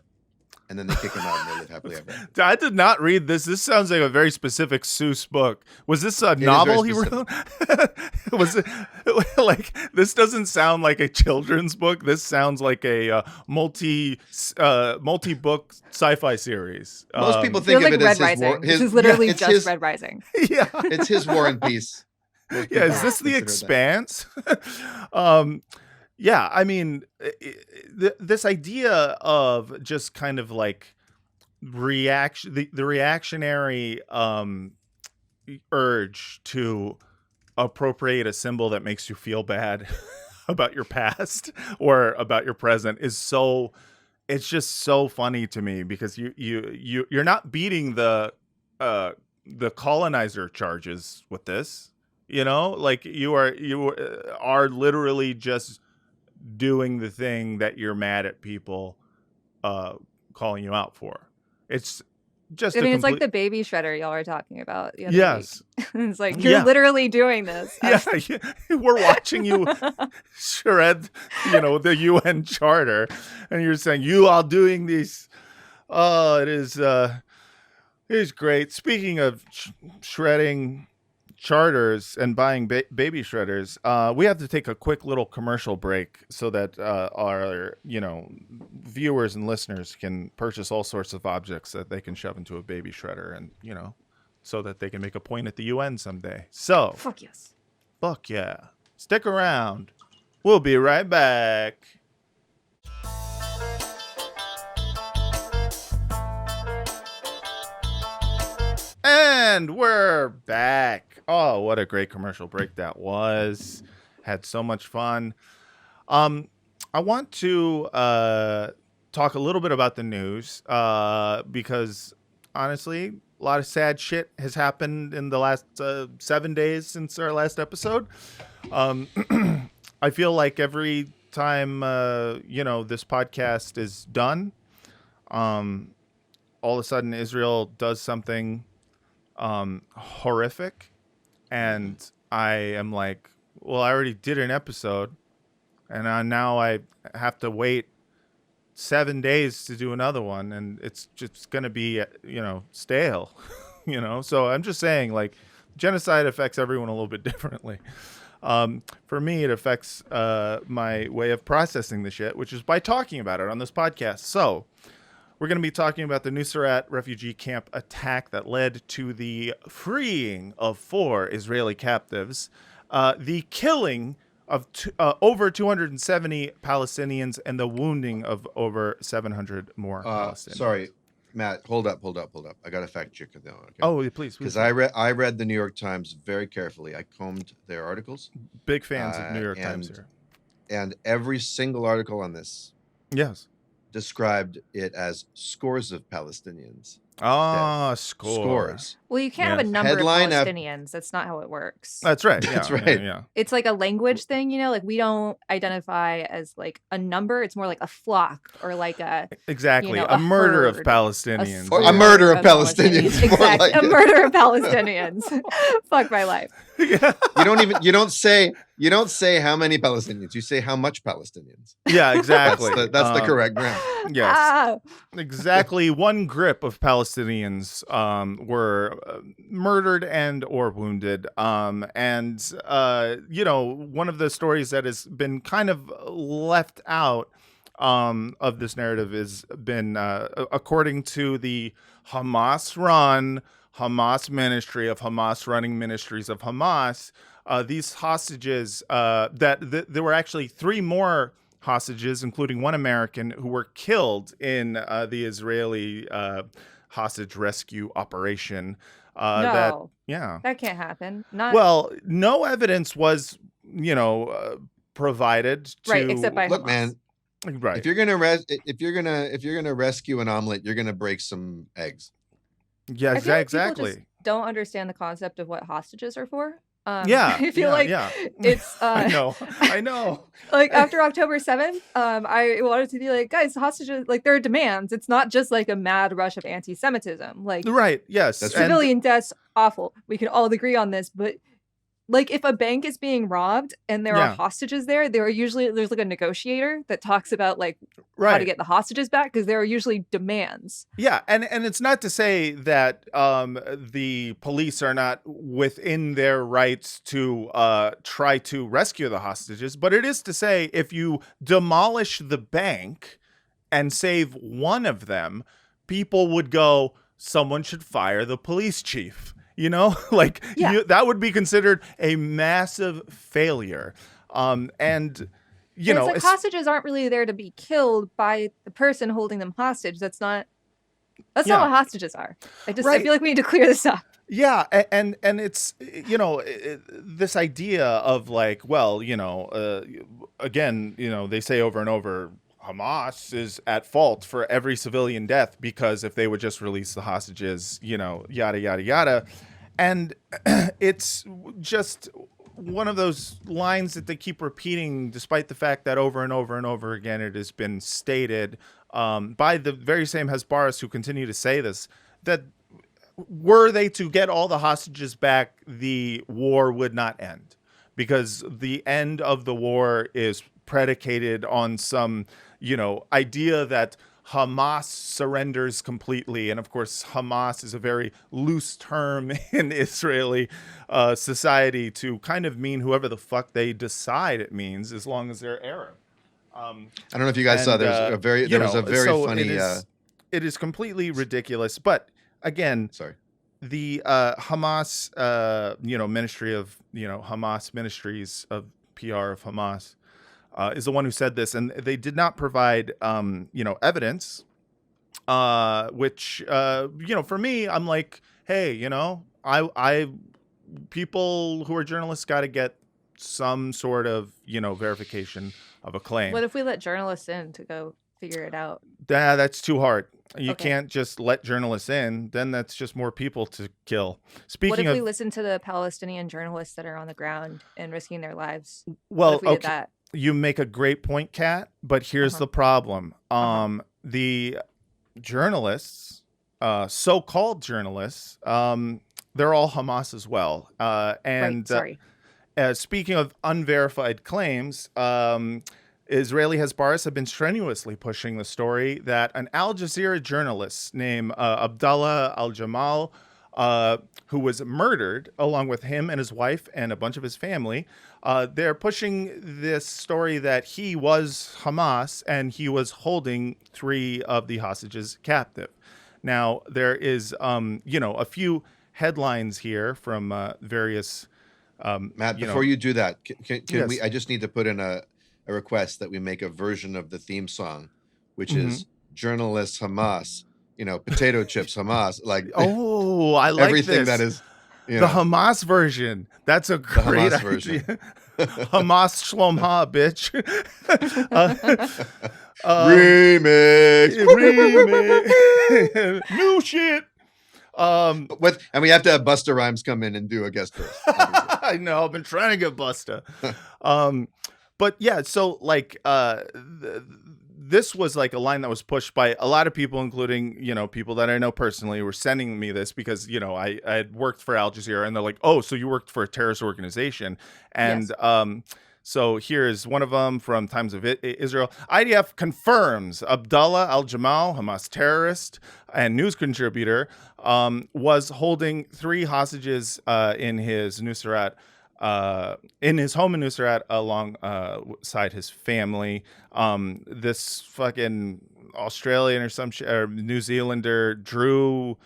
and then they kick him out and they live happily ever after. I did not read this. This sounds like a very specific Seuss book. Was this a is novel very he wrote? Was it like this? Doesn't sound like a children's book. This sounds like a multi-book sci-fi series. Most people Feels think like of it Red as his Rising. war. This is literally it's just his, Red Rising. Yeah, It's his War and Peace. Most yeah. Is people this The consider that. Expanse? Yeah. I mean, this idea of just kind of like reaction, the reactionary urge to appropriate a symbol that makes you feel bad about your past or about your present is so. It's just so funny to me because you're not beating the colonizer charges with this, like you are literally just doing the thing that you're mad at people calling you out for. It's just I mean, it's like the baby shredder y'all were talking about the other yes. week. It's like, you're Yeah. literally doing this. Yeah, we're watching you shred, the UN Charter, and you're saying you are doing this. Oh, it is great. Speaking of shredding charters and buying baby shredders, we have to take a quick little commercial break so that our viewers and listeners can purchase all sorts of objects that they can shove into a baby shredder, and so that they can make a point at the UN someday. So Fuck yes. fuck yeah, stick around, we'll be right back. And we're back. Oh, what a great commercial break that was. Had so much fun. I want to talk a little bit about the news because honestly, a lot of sad shit has happened in the last 7 days since our last episode. I feel like every time this podcast is done, all of a sudden Israel does something horrific, and I am like, well, I already did an episode, and now I have to wait 7 days to do another one, and it's just gonna be stale. So I'm just saying, like, genocide affects everyone a little bit differently. For me, it affects my way of processing the shit, which is by talking about it on this podcast. So we're going to be talking about the Nuseirat refugee camp attack that led to the freeing of 4 Israeli captives, the killing of over 270 Palestinians, and the wounding of over 700 more Palestinians. Sorry, Matt, hold up. I got to fact check it though. Okay? Oh, please. Because I read the New York Times very carefully. I combed their articles. Big fans of New York Times and- here. And every single article on this Yes. described it as scores of Palestinians. Ah, scores. Well, you can't have a Yes. number Headline of af- Palestinians. That's not how it works. That's right. That's yeah, right. Yeah. It's like a language thing, like we don't identify as like a number. It's more like a flock or like a Exactly. a a murder of herd, Palestinians. Or a horde murder of Palestinians, more Exactly. like A it. murder of Palestinians. Fuck my life. Yeah. you don't say how many Palestinians. You say how much Palestinians. Yeah, exactly. That's the correct grammar. Yes. Ah, Exactly. One grip of Palestinians were murdered and or wounded. One of the stories that has been kind of left out of this narrative has been, according to the Hamas-run Hamas ministry of Hamas running ministries of Hamas, these hostages, there were actually 3 more hostages, including 1 American, who were killed in the Israeli hostage rescue operation. no, Yeah. that can't happen. Not Well, no evidence was, provided to. right, except by Look, Hamas. man, Right. If you're gonna rescue an omelet, you're gonna break some eggs. Yeah, I feel like people exactly. just don't understand the concept of what hostages are for. Yeah, I feel yeah, like yeah. it's I know. like after October 7th, I wanted to be like, guys, hostages, like there are demands. It's not just like a mad rush of anti-Semitism. Like Right. Yes. That's and civilian deaths, awful. We can all agree on this, but like if a bank is being robbed and there are Yeah. hostages there are usually there's like a negotiator that talks about like how to right. get the hostages back because there are usually demands. Yeah, and it's not to say that the police are not within their rights to try to rescue the hostages, but it is to say if you demolish the bank and save one of them, people would go, someone should fire the police chief. You know, like Yeah. that would be considered a massive failure. And you And know, it's like hostages aren't really there to be killed by the person holding them hostage. That's not what hostages are. I Right. feel like we need to clear this up. Yeah, and it's this idea of like, well, again, they say over and over, Hamas is at fault for every civilian death because if they would just release the hostages, yada yada yada, and it's just one of those lines that they keep repeating, despite the fact that over and over and over again it has been stated by the very same Hasbaras who continue to say this, that were they to get all the hostages back, the war would not end, because the end of the war is predicated on some, idea that Hamas surrenders completely. And of course, Hamas is a very loose term in Israeli society to kind of mean whoever the fuck they decide it means, as long as they're Arab. I don't know if you guys saw. There was a very funny. It is completely ridiculous. But again, sorry. The Hamas, Ministry of, Hamas Ministries of PR of Hamas is the one who said this, and they did not provide, evidence, which, for me, I'm like, hey, I people who are journalists got to get some sort of, verification of a claim. What if we let journalists in to go figure it out? That's too hard. You Okay. can't just let journalists in. Then that's just more people to kill. What Speaking if we of, listen to the Palestinian journalists that are on the ground and risking their lives? well, What if we did okay, that? you make a great point, Kat, but here's Uh-huh. the problem. The journalists, so-called journalists, they're all Hamas as well. Right, sorry. Speaking of unverified claims, Israeli Hasbaras have been strenuously pushing the story that an Al Jazeera journalist named Abdullah Al-Jamal, who was murdered along with him and his wife and a bunch of his family, they're pushing this story that he was Hamas and he was holding 3 of the hostages captive. Now, there is, a few headlines here from various... Matt, before you do that, can Yes. we? I just need to put in a request that we make a version of the theme song, which is journalists Hamas, potato chips Hamas, like Oh, I like everything this. that is The Hamas version. That's a great Hamas idea. version. Hamas Shlom Ha, bitch. remix. Remix. New shit. And we have to have Busta Rhymes come in and do a guest verse. obviously. I know. I've been trying to get Busta. But yeah, so like this was like a line that was pushed by a lot of people, including, people that I know personally, who were sending me this because, I had worked for Al Jazeera, and they're like, oh, so you worked for a terrorist organization. And so here's one of them from Times of Israel. IDF confirms Abdullah Al-Jamal, Hamas terrorist and news contributor, was holding 3 hostages in his Nuseirat, in his home in Nuseirat, alongside his family. This fucking Australian or New Zealander, Drew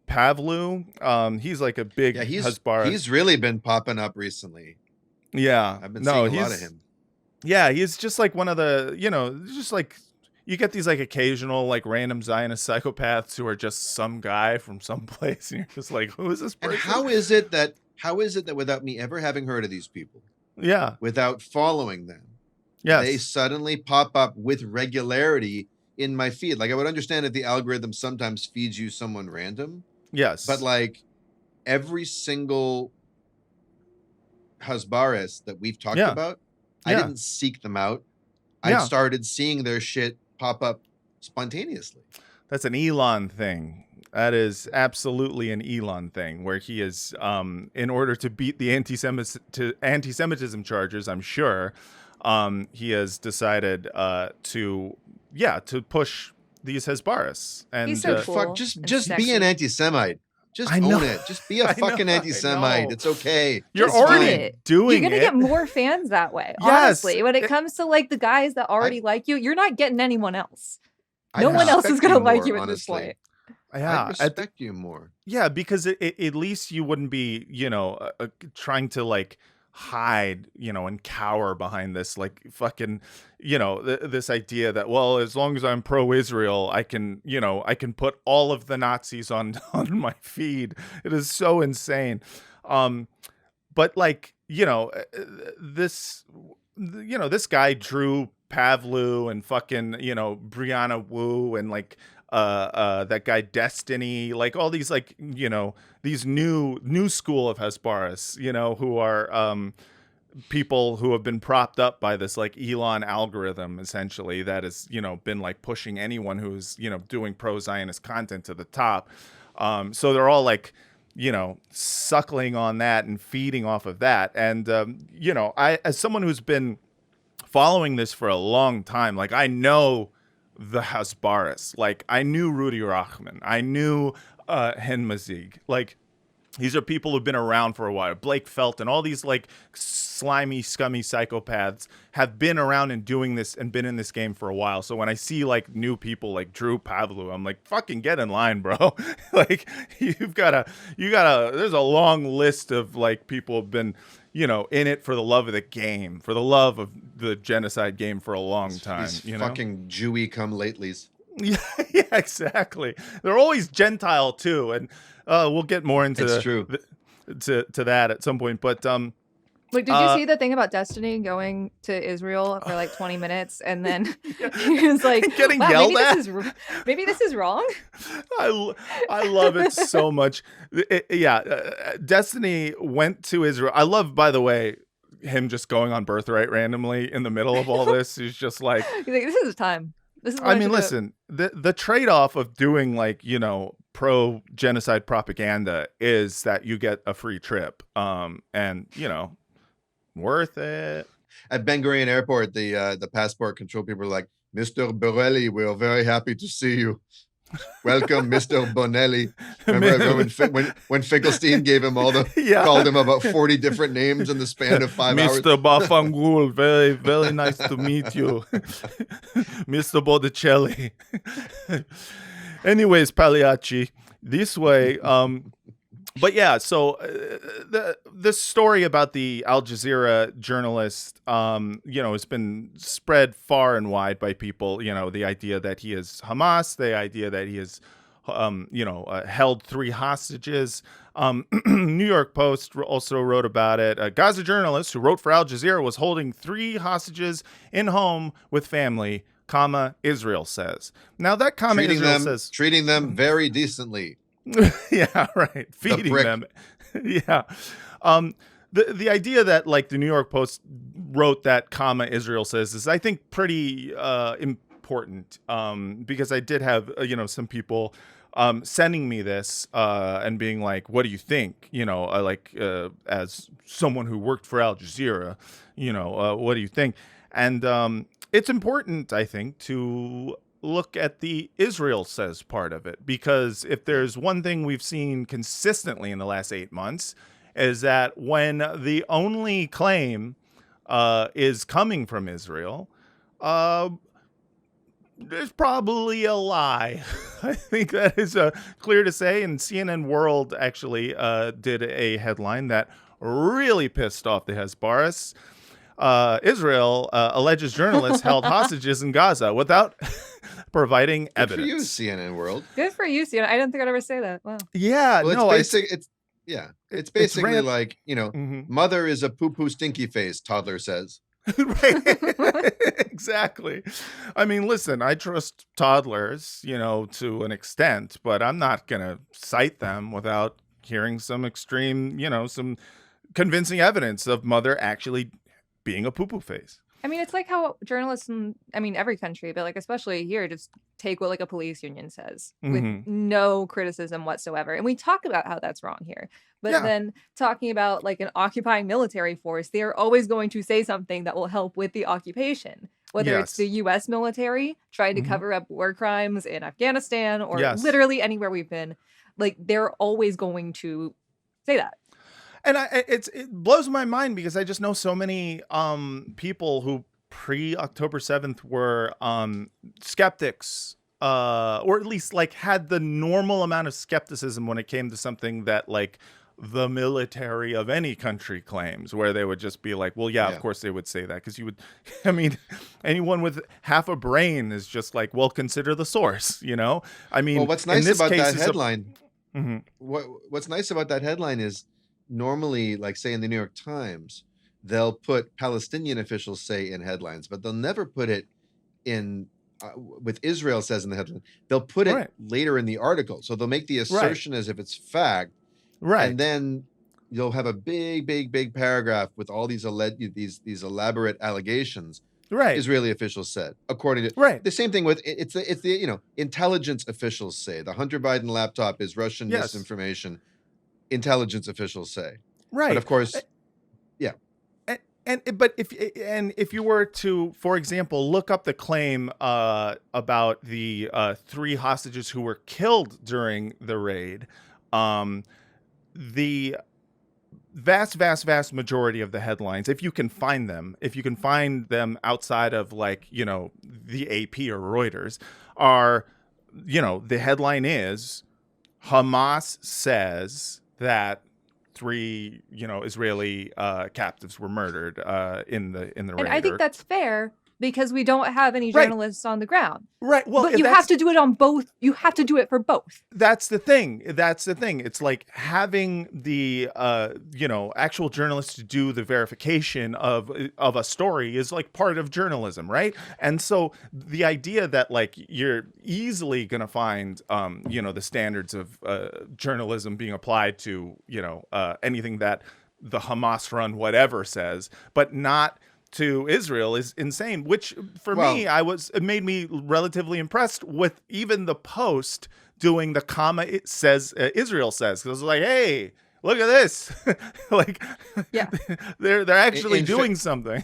Pavlu, he's like a big Hasbara. He's really been popping up recently. Yeah, I've been seeing a lot of him. Yeah, he's just like one of the, just like you get these like occasional like random Zionist psychopaths who are just some guy from some place, and you're just like, who is this person? And how is it that without me ever having heard of these people, Yeah, without following them, Yes. they suddenly pop up with regularity in my feed. Like I would understand if the algorithm sometimes feeds you someone random, Yes. but like every single Hasbaris that we've talked Yeah. about, I Yeah. didn't seek them out. Yeah. I started seeing their shit pop up spontaneously. That's an Elon thing. That is absolutely an Elon thing, where he is, in order to beat the anti-Semitism charges, I'm sure, he has decided to push these Hasbaris. And He's so cool. Fuck, just and be sexy. an anti-Semite. Just I know. own it. Just be a I fucking know, I anti-Semite. know. It's okay. You're It's already fine. it. doing You're gonna it. get more fans that way. Yes. Honestly, when it comes to like the guys that already like you, you're not getting anyone else. I No one else is respect gonna you like more, you at this honestly. point. Yeah, I respect you more. yeah, because at least you wouldn't be, trying to like hide, and cower behind this like fucking, this idea that, well, as long as I'm pro-Israel, I can put all of the Nazis on on my feed. It is so insane. But like, this guy Drew Pavlu and fucking, Brianna Wu and like that guy Destiny, like all these like, these new school of Hasbaris, who are people who have been propped up by this like Elon algorithm, essentially, that has, been like pushing anyone who's, doing pro-Zionist content to the top. So they're all like, suckling on that and feeding off of that. And, I, as someone who's been following this for a long time, like I know the Hasbaris, like I knew Rudy Rachman, I knew Hen Mazig, like these are people who've been around for a while. Blake Felton, all these like slimy, scummy psychopaths have been around and doing this and been in this game for a while. So when I see like new people like Drew Pavlu, I'm like, fucking get in line, bro. Like there's a long list of like people who've been, in it for the love of the game, for the love of the genocide game for a long time. These fucking Jewy come latelys. Yeah, exactly. They're always Gentile too, and we'll get more into to that at some point. But Wait, did you see the thing about Destiny going to Israel for like 20 minutes and then he was like, getting wow, yelled maybe this is wrong? I love it so much. Destiny went to Israel. I love, by the way, him just going on Birthright randomly in the middle of all this. He's just like, He's like, this is time. This is what I mean, should do. listen, the trade-off of doing like, pro-genocide propaganda is that you get a free trip. And, worth it. At Ben Gurion Airport, the passport control people are like, Mr. Borelli, we are very happy to see you. Welcome, Mr. Bonelli. Remember when Finkelstein gave him called him about 40 different names in the span of 5 hours? Mr. Bafangul, very, very nice to meet you. Mr. Botticelli. Anyways, Pagliacci, this way. But yeah, so this story about the Al Jazeera journalist, has been spread far and wide by people. The idea that he is Hamas, the idea that he has, held 3 hostages. New York Post also wrote about it. A Gaza journalist who wrote for Al Jazeera was holding 3 hostages in home with family, Israel says. Now that Israel says treating them very decently. Yeah, right. Feeding them. Yeah. The idea that like the New York Post wrote that Israel says is, I think, pretty important, because I did have some people sending me this and being like, what do you think? As someone who worked for Al Jazeera, what do you think? And it's important, I think, to look at the Israel says part of it, because if there's one thing we've seen consistently in the last 8 months is that when the only claim is coming from Israel, there's probably a lie. I think that is clear to say. And CNN World actually did a headline that really pissed off the Hasbaris. Israel alleges journalists held hostages in Gaza without providing evidence. Good for you, CNN World. Good for you, CNN. I didn't think I'd ever say that. Wow. Yeah, Well, no, it's basically like, Mhm. mother is a poo-poo stinky face, toddler says. Right. Exactly. I mean, listen, I trust toddlers, to an extent, but I'm not going to cite them without hearing some extreme, some convincing evidence of mother actually being a poo-poo face. I mean, it's like how journalists in, every country, but like especially here, just take what like a police union says with no criticism whatsoever. And we talk about how that's wrong here. But Yeah. then talking about like an occupying military force, they are always going to say something that will help with the occupation. Whether it's the Yes. U.S. military trying to Mhm. cover up war crimes in Afghanistan or Yes. literally anywhere we've been, like they're always going to say that. And it blows my mind because I just know so many people who pre-October 7th were skeptics, or at least like had the normal amount of skepticism when it came to something that like the military of any country claims, where they would just be like, well, yeah, of course they would say that, because you would, I mean, anyone with half a brain is just like, well, consider the source, I mean, Well, what's in nice this about case that is a- headline? Mhm. What's nice about that headline is normally, like say in the New York Times, they'll put Palestinian officials say in headlines, but they'll never put it in with Israel says in the headline. They'll put it Right. later in the article, so they'll make the assertion as if it's fact, Right. and then you'll have a big paragraph with all these these elaborate allegations. Right. Israeli officials said, according to Right. the same thing with it's the intelligence officials say the Hunter Biden laptop is Russian Yes. misinformation. Intelligence officials say, Right. but of course, But if you were to, for example, look up the claim about the 3 hostages who were killed during the raid, the vast majority of the headlines, if you can find them outside of like, the AP or Reuters, are, the headline is Hamas says that 3, Israeli captives were murdered in the raid. And I think that's fair because we don't have any Right. journalists on the ground. right. Well, But you have to do it on both. You have to do it for both. That's the thing. It's like having the actual journalists to do the verification of a story is like part of journalism, right? And so the idea that like you're easily gonna find the standards of journalism being applied to anything that the Hamas run whatever says, but not to Israel is insane, which for me, it made me relatively impressed with even the Post doing the comma it says, Israel says, because I was like, hey, look at this. Like, Yeah. they're actually In doing something.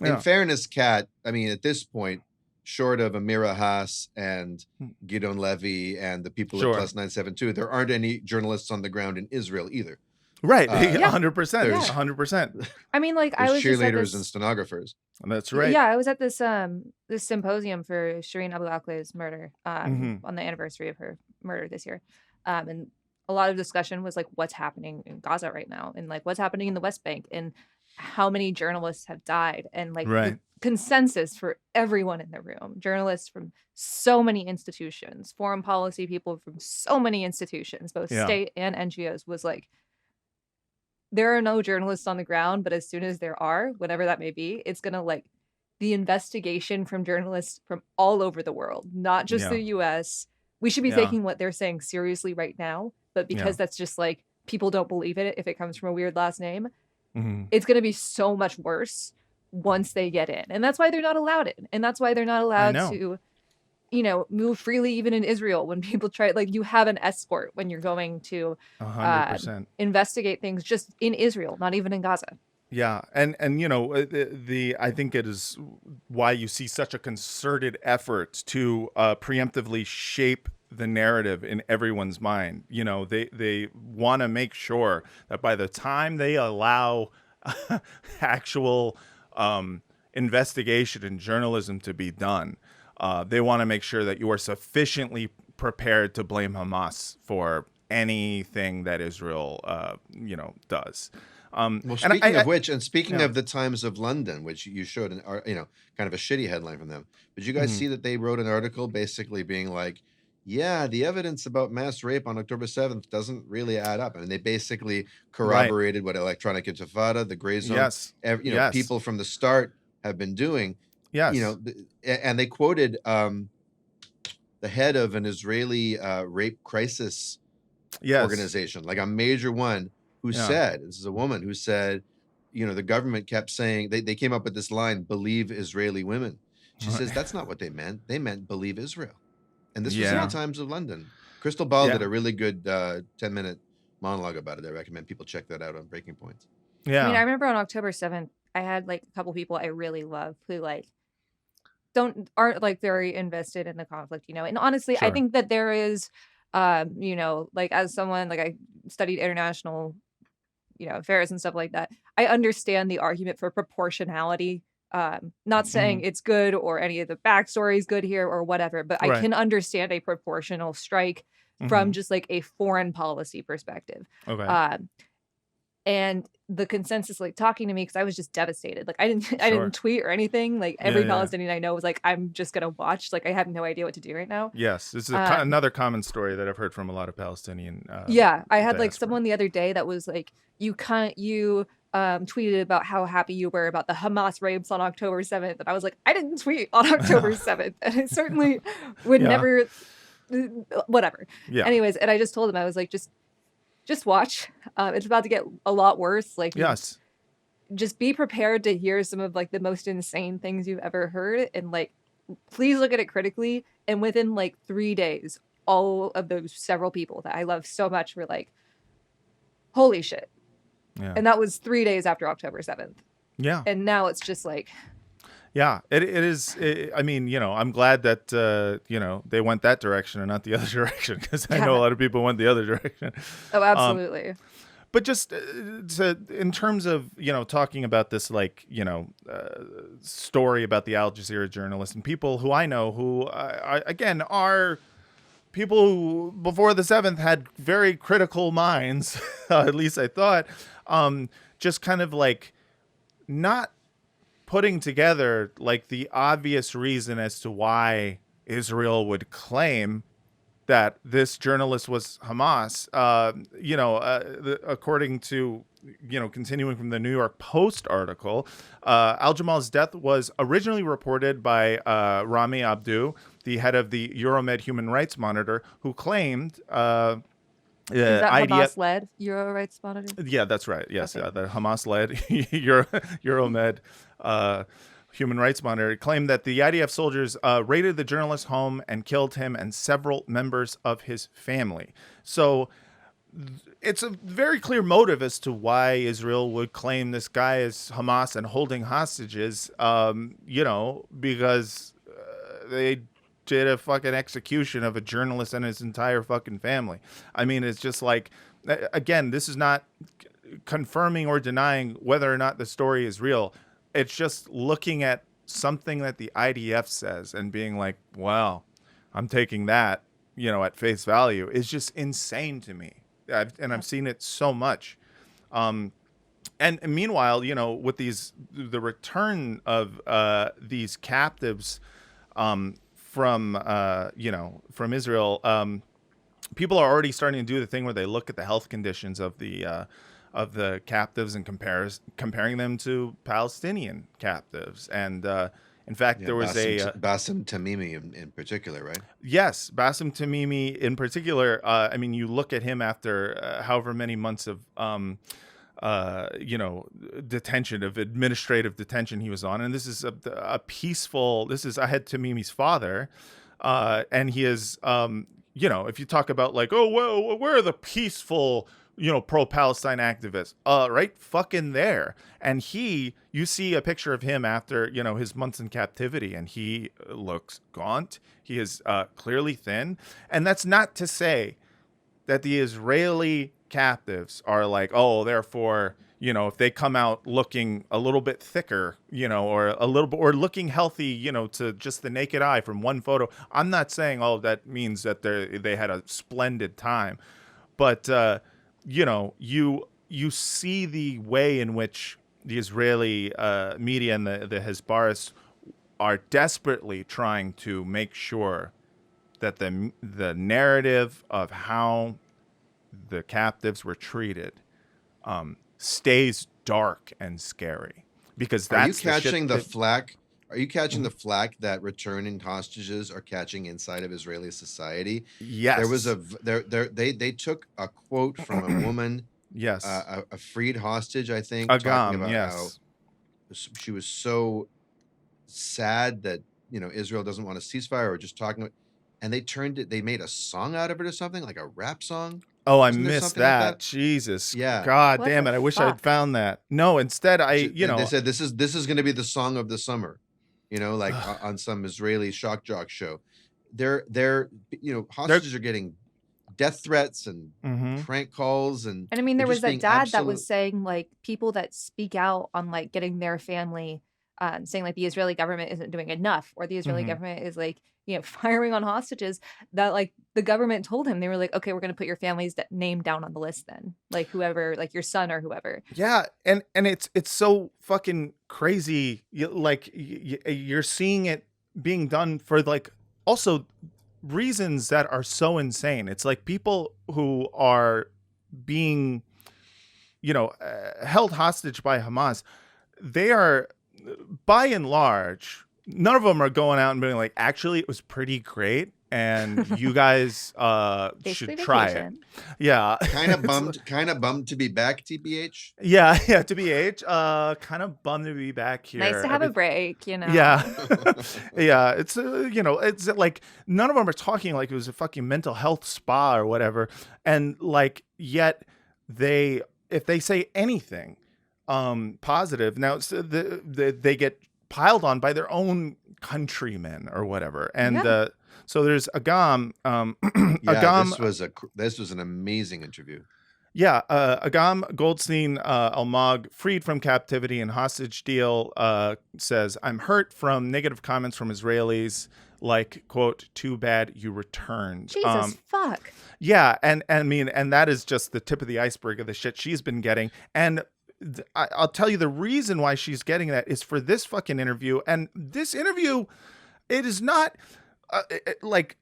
Yeah. in fairness, Kat, I mean, at this point, short of Amira Haas and Gideon Levy and the people Sure. at Plus 972, there aren't any journalists on the ground in Israel either. Right. Yeah. 100%. There's- 100%. I mean, like I There's was just at cheerleaders and this, stenographers. That's right. yeah, I was at this this symposium for Shireen Abu Akleh's murder Mhm. on the anniversary of her murder this year, and a lot of discussion was like what's happening in Gaza right now and like what's happening in the West Bank and how many journalists have died and like Right. the consensus for everyone in the room, journalists from so many institutions, foreign policy people from so many institutions, both Yeah. state and NGOs, was like, there are no journalists on the ground, but as soon as there are, whatever that may be, it's gonna like the investigation from journalists from all over the world, not just Yeah. the US. We should be Yeah. taking what they're saying seriously right now, but because that's just like people don't believe it if it comes from a weird last name, Mhm. it's gonna be so much worse once they get in. And that's why they're not allowed in. And that's why they're not allowed know. to, move freely even in Israel when people try, like you have an escort when you're going to 100%. investigate things just in Israel, not even in Gaza. Yeah, and I think it is why you see such a concerted effort to preemptively shape the narrative in everyone's mind. They want to make sure that by the time they allow actual investigation and journalism to be done, they want to make sure that you are sufficiently prepared to blame Hamas for anything that Israel does. Well, And speaking of which, and speaking yeah. of the Times of London, which you showed, kind of a shitty headline from them. But you guys Mhm. see that they wrote an article basically being like, yeah, the evidence about mass rape on October 7th doesn't really add up. I mean, they basically corroborated what electronic intifada, the gray zone, Yes. Yes. people from the start have been doing. Yes. You know, and they quoted the head of an Israeli rape crisis Yes. organization, like a major one, who said, this is a woman who said, you know, the government kept saying, they came up with this line, believe Israeli women. She says, that's not what they meant. They meant believe Israel. And this was in the Times of London. Crystal Ball did a really good 10-minute monologue about it. I recommend people check that out on Breaking Points. Yeah. I mean, I remember on October 7th, I had like a couple people I really love who like aren't like very invested in the conflict, you know. And honestly, I Sure. think that there is, you know, like as someone like I studied international, you know, affairs and stuff like that. I understand the argument for proportionality. Not saying it's good or any of the backstory is good here or whatever, but I Right. can understand a proportional strike from just like a foreign policy perspective. Okay. And the consensus, like talking to me, because I was just devastated. Like I Sure. didn't tweet or anything. Like every Yeah. Palestinian I know was like, I'm just gonna watch. Like I have no idea what to do right now. Yes, this is another common story that I've heard from a lot of Palestinian. Yeah, I had like diaspora. someone the other day that was like, you tweeted about how happy you were about the Hamas rapes on October 7th, and I was like, I didn't tweet on October 7th, and I certainly would Yeah. never. Whatever. Yeah. Anyways, and I just told him, I was like, just watch. It's about to get a lot worse. Like, Yes. just be prepared to hear some of like the most insane things you've ever heard, and like, please look at it critically. And within like 3 days, all of those several people that I love so much were like, holy shit. Yeah. And that was 3 days after October 7th. Yeah. And now it's just like, Yeah, it is. I mean, you know, I'm glad that, you know, they went that direction and not the other direction, because I know a lot of people went the other direction. oh, absolutely. But just in terms of, you know, talking about this, like, you know, story about the Al Jazeera journalist and people who I know who, again, are people who before the 7th had very critical minds, at least I thought, just kind of like not putting together like the obvious reason as to why Israel would claim that this journalist was Hamas. You know, according to, you know, continuing from the New York Post article, Al Jamal's death was originally reported by Rami Abdu, the head of the Euromed Human Rights Monitor, who claimed Is that Hamas-led Euro Rights Monitor? Yeah, that's right. Yes, Okay. the Hamas-led Euromed Human Rights Monitor claimed that the IDF soldiers raided the journalist's home and killed him and several members of his family. So it's a very clear motive as to why Israel would claim this guy is Hamas and holding hostages, you know, because they did a fucking execution of a journalist and his entire fucking family. I mean, it's just like, again, this is not confirming or denying whether or not the story is real. It's just looking at something that the IDF says and being like, wow, I'm taking that, you know, at face value. Is just insane to me. I've seen it so much. And meanwhile, you know, with the return of these captives from Israel, people are already starting to do the thing where they look at the health conditions of the captives and comparing them to Palestinian captives. And in fact, there was Bassem Tamimi in particular, right? Yes, Bassem Tamimi in particular. I mean, you look at him after however many months of detention, of administrative detention he was on, and this is a peaceful. This is Ahed Tamimi's father, and he is, if you talk about like, oh well, where are the peaceful, pro-Palestine activists? Right fucking there. And you see a picture of him after, his months in captivity, and he looks gaunt. He is clearly thin. And that's not to say that the Israeli captives are like, oh, therefore, if they come out looking a little bit thicker, or a little bit, or looking healthy, to just the naked eye from one photo. I'm not saying, oh, that means that they had a splendid time. But, you see the way in which the Israeli media and the Hasbaras are desperately trying to make sure that the narrative of how the captives were treated stays dark and scary. because Are you that's the shit catching the that- flack? Are you catching the flack that returning hostages are catching inside of Israeli society? Yes. There was they took a quote from a woman, yes. a freed hostage, I think, A talking gum, about yes. how she was so sad that Israel doesn't want a ceasefire, or just talking, and they made a song out of it or something, like a rap song. Oh, I Wasn't there missed something like that. that? Jesus. Yeah. God What damn the it. I wish I'd fuck? found that. No, instead And they said this is going to be the song of the summer, like on some Israeli shock jock show. They're hostages are getting death threats and Mhm. prank calls, and And I mean, they're there was just that being dad that absolute- was saying like people that speak out on like getting their family, saying like the Israeli government isn't doing enough, or the Israeli Mhm. government is like firing on hostages. That like the government told him, they were like, okay, we're gonna put your family's name down on the list then, like whoever, like your son or whoever. Yeah, and it's so fucking crazy. You're seeing it being done for like also reasons that are so insane. It's like people who are being held hostage by Hamas. They are, by and large, none of them are going out and being like, actually, it was pretty great, and you guys Basically should try it. vacation. Yeah, kind of bummed to be back, TBH. yeah, TBH. Kind of bummed to be back here. Nice to have a Everyth- break, Yeah, yeah. It's it's like none of them are talking like it was a fucking mental health spa or whatever, and like yet if they say anything positive, now they get piled on by their own countrymen or whatever, and Yeah. so there's Agam. Yeah, Agam, this was an amazing interview. yeah, Agam Goldstein Almog, freed from captivity and hostage deal, says, I'm hurt from negative comments from Israelis, like, quote, too bad you returned. Jesus fuck. Yeah, and I mean, and that is just the tip of the iceberg of the shit she's been getting. And I'll tell you the reason why she's getting that is for this fucking interview. And this interview, it is not like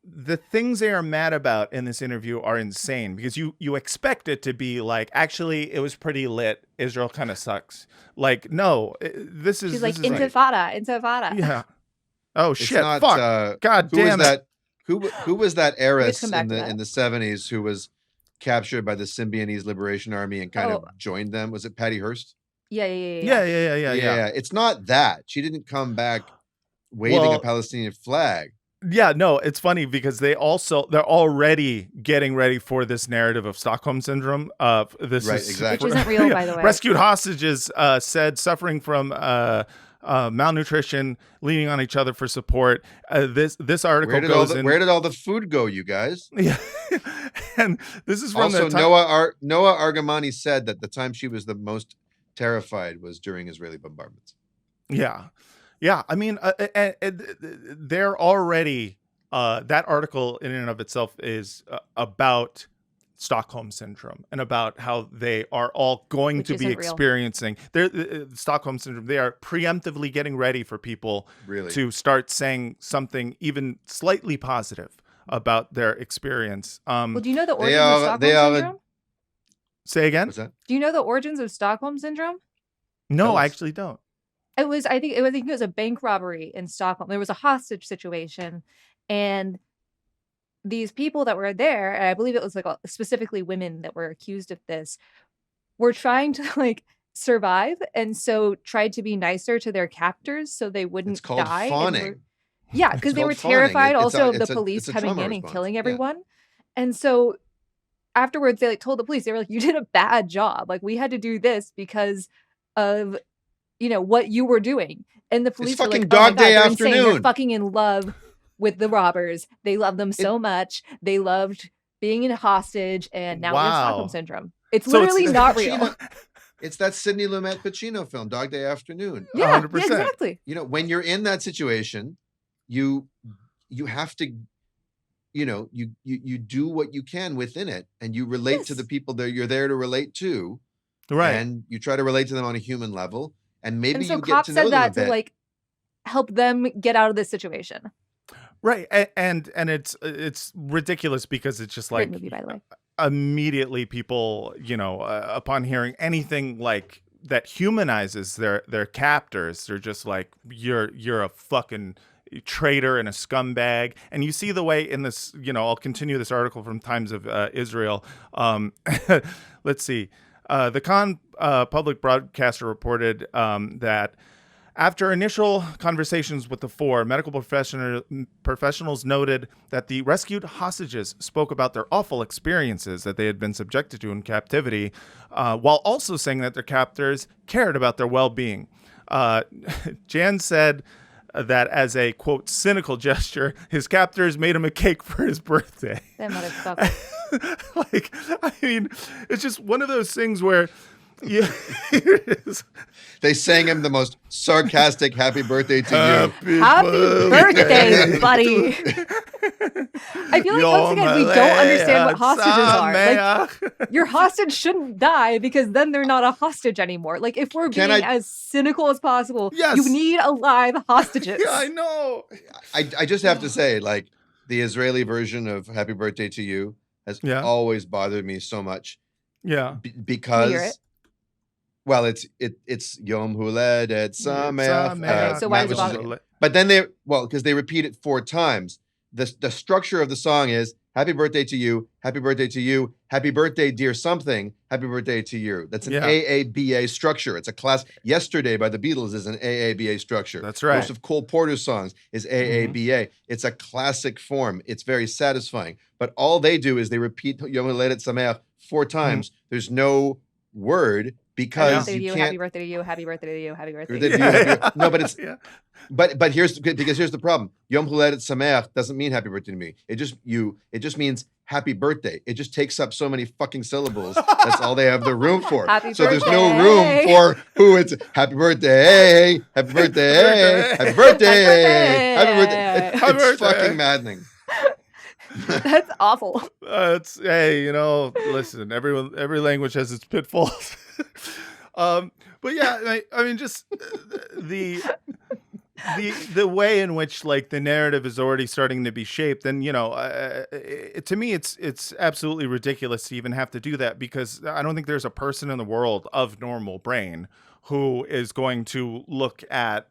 the things they are mad about in this interview are insane, because you expect it to be like, actually, it was pretty lit. Israel kind of sucks. Like, no, this is She's like, this is intifada. yeah. Oh It's shit! not, Fuck! God who was damn it! that? Who was that heiress come back to that. in the 70s who was captured by the Symbionese Liberation Army and kind of joined them? Was it Patty Hearst? Yeah. Yeah. It's not that. She didn't come back waving a Well, Palestinian flag. Yeah, no, it's funny because they're already getting ready for this narrative of Stockholm syndrome. This Right, is exactly. Which isn't real, by the way. Rescued hostages said suffering from malnutrition, leaning on each other for support. This article Where did all the food go, you guys? Yeah, and this is from Also, the time. Noah Argamani said that the time she was the most terrified was during Israeli bombardments. Yeah. I mean, they're already that article in and of itself is about Stockholm syndrome and about how they are all going Which to be isn't real. experiencing Stockholm syndrome. They are preemptively getting ready for people Really? to start saying something even slightly positive about their experience. Well, do you know the They origins of are- Stockholm they are- syndrome? Say again? What's that? Do you know the origins of Stockholm syndrome? No, Tell I us. actually don't. I think it was a bank robbery in Stockholm. There was a hostage situation, and these people that were there, and I believe it was like specifically women that were accused of this, were trying to like survive, and so tried to be nicer to their captors so they wouldn't It's called die. fawning. Yeah, because they called were fawning. terrified It's also a- of the it's a- police it's a coming trauma in and response. killing Yeah. everyone. And so afterwards they like told the police, they were like, you did a bad job. Like, we had to do this because of what you were doing. And the police were fucking like, oh my Dog God, Day they're insane. They're afternoon. fucking in love with the robbers. They love them so much. They loved being in a hostage, and now we have Wow. Stockholm syndrome. It's So it's- literally it's not Pacino- real. It's that Sidney Lumet Pacino film, Dog Day Afternoon. Yeah, 100%. exactly. When you're in that situation, you have to, you do what you can within it, and you relate to Yes. the people that you're there to relate to, Right. and you try to relate to them on a human level, and maybe And so you get cops to know said them a that to bit. like help them get out of this situation. Right. And it's ridiculous because it's just Great like movie, by the way. immediately people, upon hearing anything like that humanizes their captors. They're just like, you're a fucking traitor and a scumbag. And you see the way in this, I'll continue this article from Times of Israel. Let's see. The Khan public broadcaster reported that after initial conversations with the four, medical professionals noted that the rescued hostages spoke about their awful experiences that they had been subjected to in captivity, while also saying that their captors cared about their well-being. Jan said that as a, quote, cynical gesture, his captors made him a cake for his birthday. That motherfucker. It's just one of those things where they sang him the most sarcastic happy birthday to you. Happy birthday, buddy. I feel like once again we don't understand what hostages are. Like, your hostage shouldn't die because then they're not a hostage anymore. Like, if we're being as cynical as possible, yes, you need alive hostages. Yeah, I know. I just have to say, like, the Israeli version of Happy Birthday to You has always bothered me so much. Yeah, because. Well, it's Yom Huledet Sameach. So why does it bother? But then because they repeat it 4 times. The structure of the song is Happy Birthday to You, Happy Birthday to You, Happy Birthday Dear Something, Happy Birthday to You. That's an AABA structure. It's a class. Yesterday by the Beatles is an AABA structure. That's right. Most of Cole Porter's songs is AABA. It's a classic form. It's very satisfying. But all they do is they repeat Yom Huledet Sameach 4 times. There's no word. Because you can't. Happy birthday to you. Happy birthday to you. Happy birthday to you. No, but it's. But here's the problem. Yom Huledet Sameach doesn't mean happy birthday to me. It just means happy birthday. It just takes up so many fucking syllables. That's all they have the room for. So there's no room for who it's happy birthday, happy birthday, happy birthday, happy birthday. It's fucking maddening. That's awful. Listen, every language has its pitfalls. But yeah, I mean, just the way in which, like, the narrative is already starting to be shaped, and to me, it's absolutely ridiculous to even have to do that, because I don't think there's a person in the world of normal brain who is going to look at,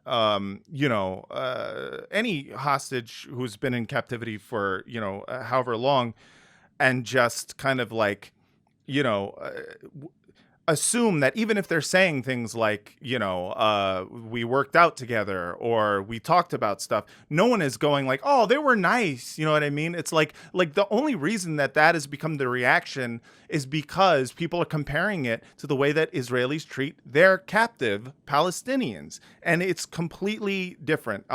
any hostage who's been in captivity for, however long, and just kind of like, assume that even if they're saying things like, we worked out together or we talked about stuff, no one is going like, oh, they were nice. You know what I mean? It's like the only reason that has become the reaction is because people are comparing it to the way that Israelis treat their captive Palestinians. And it's completely different.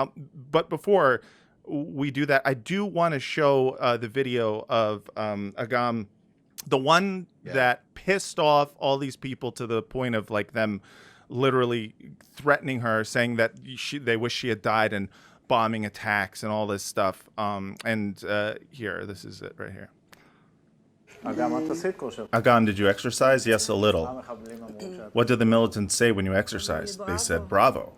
But before we do that, I do want to show the video of Agam, the one that pissed off all these people to the point of, like, them literally threatening her, saying that they wish she had died in bombing attacks and all this stuff. Here, this is it right here. Agam, did you exercise? Yes, a little. What did the militants say when you exercised? They said, bravo.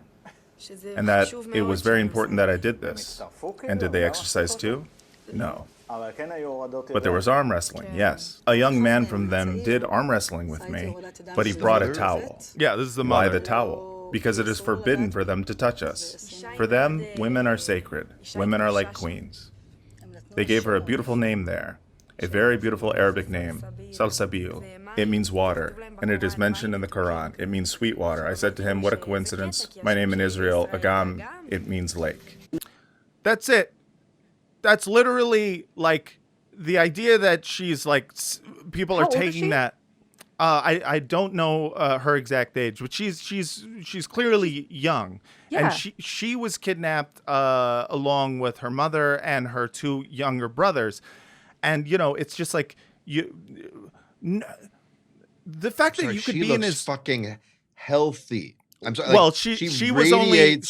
And that it was very important that I did this. And did they exercise too? No. But there was arm wrestling, yes. A young man from them did arm wrestling with me, but he brought a towel. Yeah, this is the mother. Why the towel? Because it is forbidden for them to touch us. For them, women are sacred. Women are like queens. They gave her a beautiful name there, a very beautiful Arabic name, Salsabil. It means water, and it is mentioned in the Quran. It means sweet water. I said to him, what a coincidence. My name in Israel, Agam, it means lake. That's it. That's literally, like, the idea that she's like, people are taking that. I don't know her exact age, but she's clearly young. Yeah. And she was kidnapped along with her mother and her 2 younger brothers. And, it's just like, the fact that you could be in his fucking healthy. I'm sorry. Well, she was only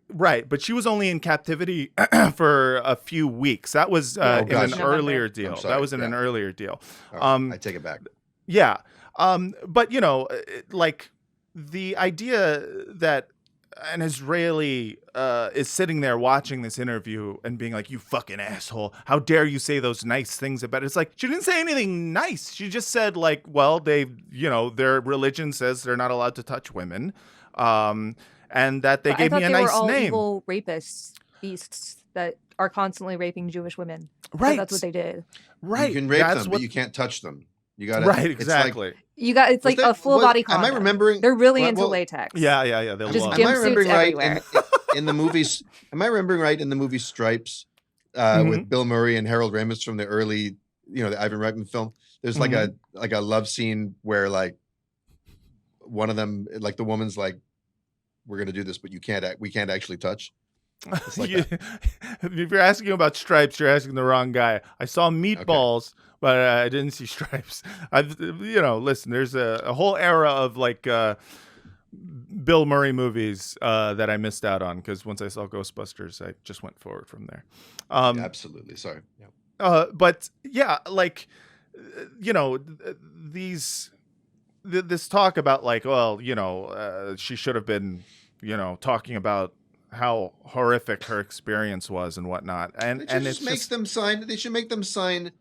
right, but she was only in captivity for a few weeks. That was in an earlier deal. That was in an earlier deal. Right, I take it back. Yeah, but like the idea that an Israeli is sitting there watching this interview and being like, "You fucking asshole! How dare you say those nice things about it?" It's like she didn't say anything nice. She just said like, "Well, their religion says they're not allowed to touch women, and that they But I gave thought me a they were nice all name." evil rapists, beasts that are constantly raping Jewish women. Right. That's what they did. Right. You can rape That's them, what- but you can't touch them. You got to Right. It's Exactly. It's like that- a full body condom. Am I remembering? They're really well, into well, latex. Yeah. They Just love Am it. I gimp remembering suits right everywhere. in the movies? Am I remembering right in the movie Stripes with Bill Murray and Harold Ramis from the early, the Ivan Reitman film? There's like a love scene where like one of them, like the woman's like, "We're gonna do this, but we can't actually touch." It's like that. If you're asking about Stripes, you're asking the wrong guy. I saw Meatballs, but I didn't see Stripes. Listen, there's a whole era of like Bill Murray movies that I missed out on because once I saw Ghostbusters, I just went forward from there. Absolutely. Sorry. Yeah. But yeah, like this talk about like, well, she should have been, talking about how horrific her experience was and whatnot, and it's just They should make them sign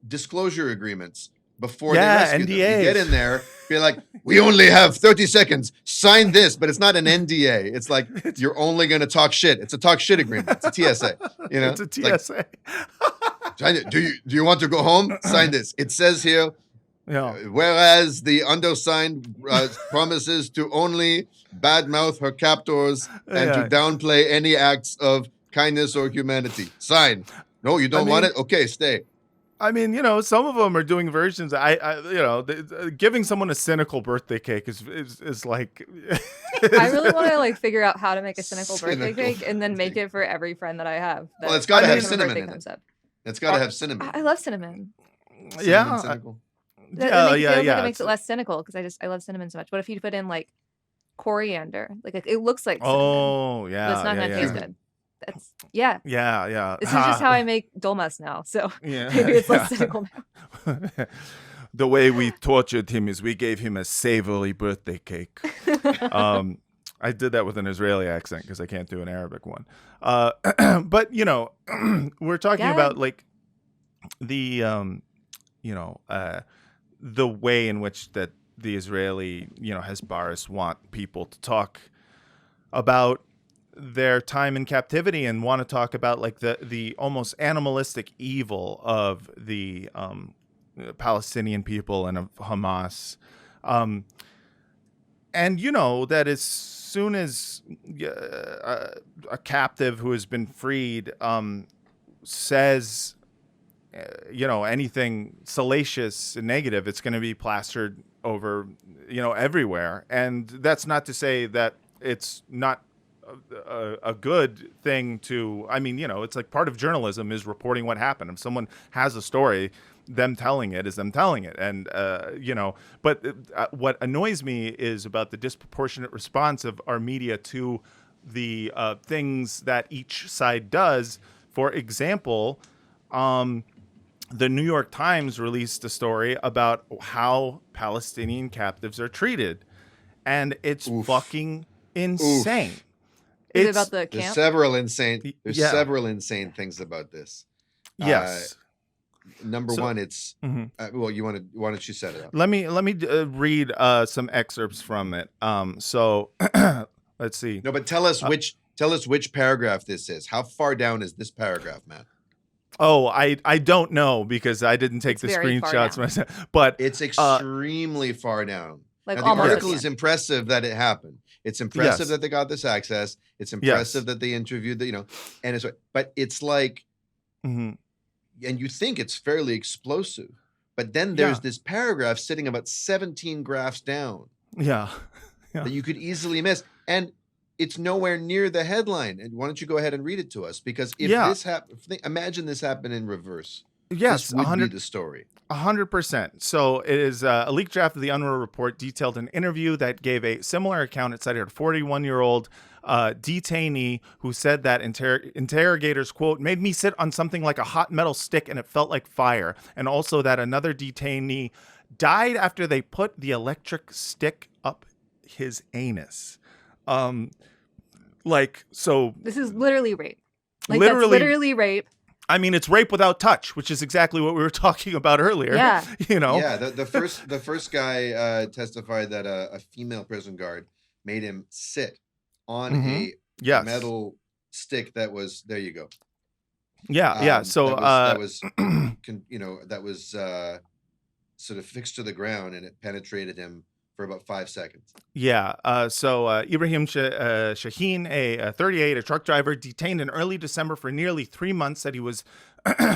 disclosure agreements before Yeah, they rescue them. You NDAs. get in there, be like, "We only have 30 seconds. Sign this," but it's not an NDA. It's like you're only going to talk shit. It's a talk shit agreement. It's a TSA. it's a TSA. Sign it. Do you want to go home? Sign this. It says here. Whereas the undersigned promises to only badmouth her captors and to downplay any acts of kindness or humanity. Sign. No, you don't want it? Okay, stay. I mean, some of them are doing versions. Giving someone a cynical birthday cake is like. I really want to like figure out how to make a cynical birthday Cynical cake and then make it for every friend that I have. Well, it's gotta have when cinnamon birthday in it. comes up. It's got to have cinnamon. I love cinnamon. Cinnamon, cynical. It makes it less cynical because I love cinnamon so much. What if you put in like coriander? Like it looks like cinnamon, Oh yeah, but it's not gonna taste good. That's yeah. Yeah. This is just how I make dolmas now. So Yeah, maybe it's less cynical now. The way we tortured him is we gave him a savory birthday cake. I did that with an Israeli accent because I can't do an Arabic one. But we're talking about like the the way in which that the Israeli Hasbaras want people to talk about their time in captivity and want to talk about like the almost animalistic evil of the Palestinian people and of Hamas. And that as soon as a captive who has been freed says anything salacious and negative, it's going to be plastered over everywhere. And that's not to say that it's not a good thing to, it's like part of journalism is reporting what happened. If someone has a story, them telling it is them telling it. And, but what annoys me is about the disproportionate response of our media to the things that each side does. For example, the New York Times released a story about how Palestinian captives are treated. And it's fucking insane. Is it about the There's camp? several insane Yeah. several insane things about this. Yes. Number So- one, it's Mhm. why don't you set it up? Let me read some excerpts from it. So let's see. No, but tell us which paragraph this is. How far down is this paragraph, Matt? Oh, I don't know because I didn't take It's the very far screenshots down. myself. But It's extremely far down. Like Now, the almost. article at is the end. impressive that it happened. It's impressive Yes. that they got this access. It's impressive that they interviewed and it's, but it's like, Mhm. and you think it's fairly explosive, but then there's Yeah. this paragraph sitting about 17 graphs down Yeah. that you could easily miss, and it's nowhere near the headline. And why don't you go ahead and read it to us? Because if Yeah. this happened, imagine this happened in reverse. Yes, This would be 100. the story. 100%. So it is a leaked draft of the UNRWA report detailed an interview that gave a similar account. It cited a 41-year-old detainee who said that interrogators, quote, made me sit on something like a hot metal stick and it felt like fire. And also that another detainee died after they put the electric stick up his anus. Like, so This is literally rape. Like, Literally- that's literally rape. I mean, it's rape without touch, which is exactly what we were talking about earlier. Yeah. You know? Yeah, the first guy testified that a female prison guard made him sit on Mhm. a Yes. metal stick that was there. You go. Yeah. So, that was sort of fixed to the ground, and it penetrated him for about 5 seconds. yeah. So Ibrahim Shaheen, a 38, a truck driver, detained in early December for nearly 3 months, said he was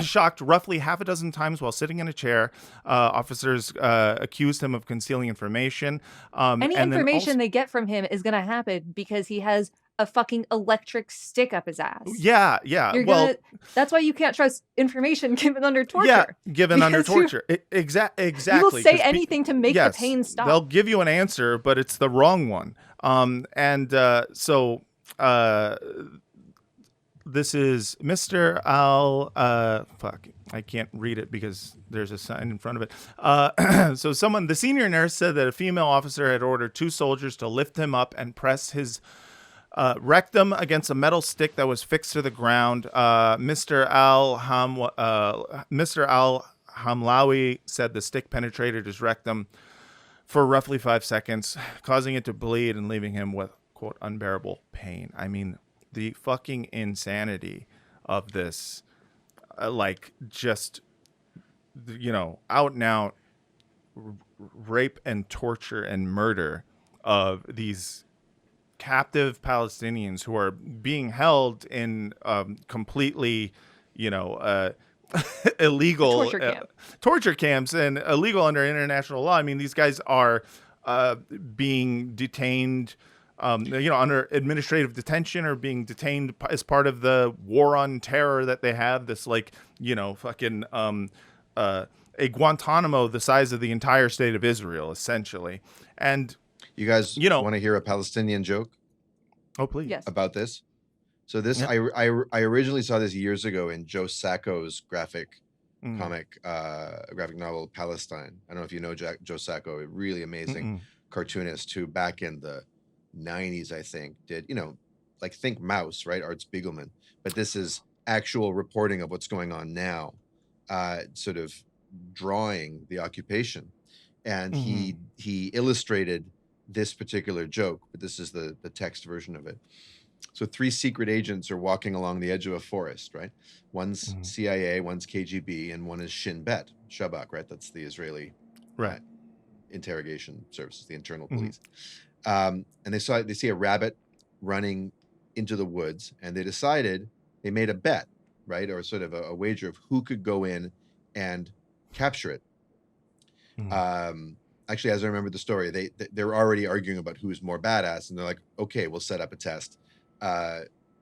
shocked roughly half a dozen times while sitting in a chair. Officers accused him of concealing information. Any and then information also- they get from him is gonna happen because he has a fucking electric stick up his ass. Yeah. That's why you can't trust information given under torture. Yeah, given under Because you- torture. Exactly. You will say anything to make the pain stop. They'll give you an answer, but it's the wrong one. This is Mr. Al. Fuck, I can't read it because there's a sign in front of it. The senior nurse said that a female officer had ordered 2 soldiers to lift him up and press his rectum against a metal stick that was fixed to the ground. Mr. Al Hamlawi said the stick penetrated his rectum for roughly 5 seconds, causing it to bleed and leaving him with, quote, unbearable pain. I mean, the fucking insanity of this, out and out rape and torture and murder of these captive Palestinians who are being held in completely, illegal torture camps and illegal under international law. I mean, these guys are being detained, under administrative detention or being detained as part of the war on terror that they have. This a Guantanamo the size of the entire state of Israel, essentially. And You guys want to hear a Palestinian joke? Oh, please. Yes. About this? So this, I originally saw this years ago in Joe Sacco's graphic novel Palestine. I don't know if you know Joe Sacco, a really amazing cartoonist who back in the 90s, I think, did, think Mouse, right? Art Spiegelman. But this is actual reporting of what's going on now, sort of drawing the occupation. And he illustrated this particular joke, but this is the text version of it. So 3 secret agents are walking along the edge of a forest, right? One's CIA, one's KGB, and one is Shin Bet, Shabak, right? That's the Israeli interrogation services, the internal police. And they see a rabbit running into the woods, and they made a bet, right? Or sort of a wager of who could go in and capture it. Actually, as I remember the story, they're already arguing about who's more badass, and they're like, okay, we'll set up a test.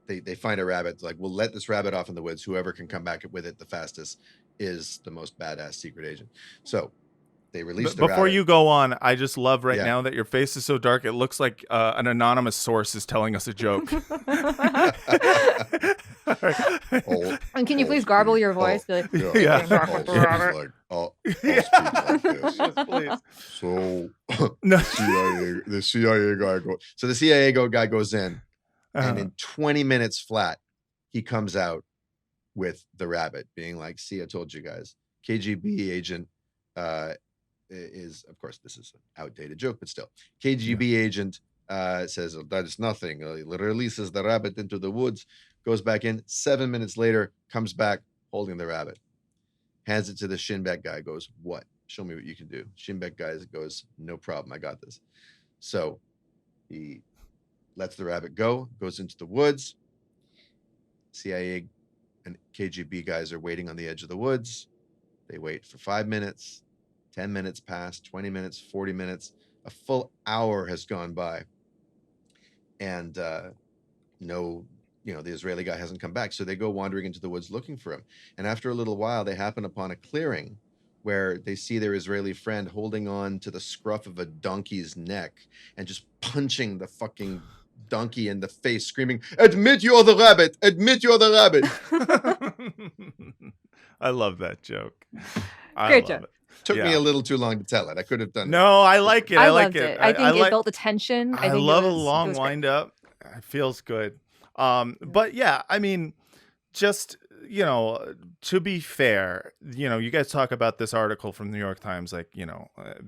They find a rabbit, like, we'll let this rabbit off in the woods. Whoever can come back with it the fastest is the most badass secret agent. So they released the before rabbit. you go on, I just love now that your face is so dark, it looks like an anonymous source is telling us a joke. And can you please garble your voice? Be like, I'll speak like this. Please. So the CIA guy goes in, and in 20 minutes flat, he comes out with the rabbit, being like, "See, I told you guys." KGB agent is, of course, this is an outdated joke, but still, KGB agent says, "Oh, that is nothing." He releases the rabbit into the woods, goes back in. 7 minutes later, comes back holding the rabbit, hands it to the Shin Bet guy, goes, "What? Show me what you can do." Shin Bet guy goes, "No problem, I got this." So he lets the rabbit go, goes into the woods. CIA and KGB guys are waiting on the edge of the woods. They wait for 5 minutes, 10 minutes pass, 20 minutes, 40 minutes. A full hour has gone by. And the Israeli guy hasn't come back. So they go wandering into the woods looking for him. And after a little while, they happen upon a clearing where they see their Israeli friend holding on to the scruff of a donkey's neck and just punching the fucking donkey in the face, screaming, "Admit you're the rabbit! Admit you're the rabbit!" I love that joke. I Great love joke. Took me Yeah. a little too long to tell it. I could have done it. No, I like it. I like loved it. I think it built the tension. I think love it a was, long it was great. wind up. It feels good. But yeah, I mean, just, to be fair, you guys talk about this article from the New York Times, like,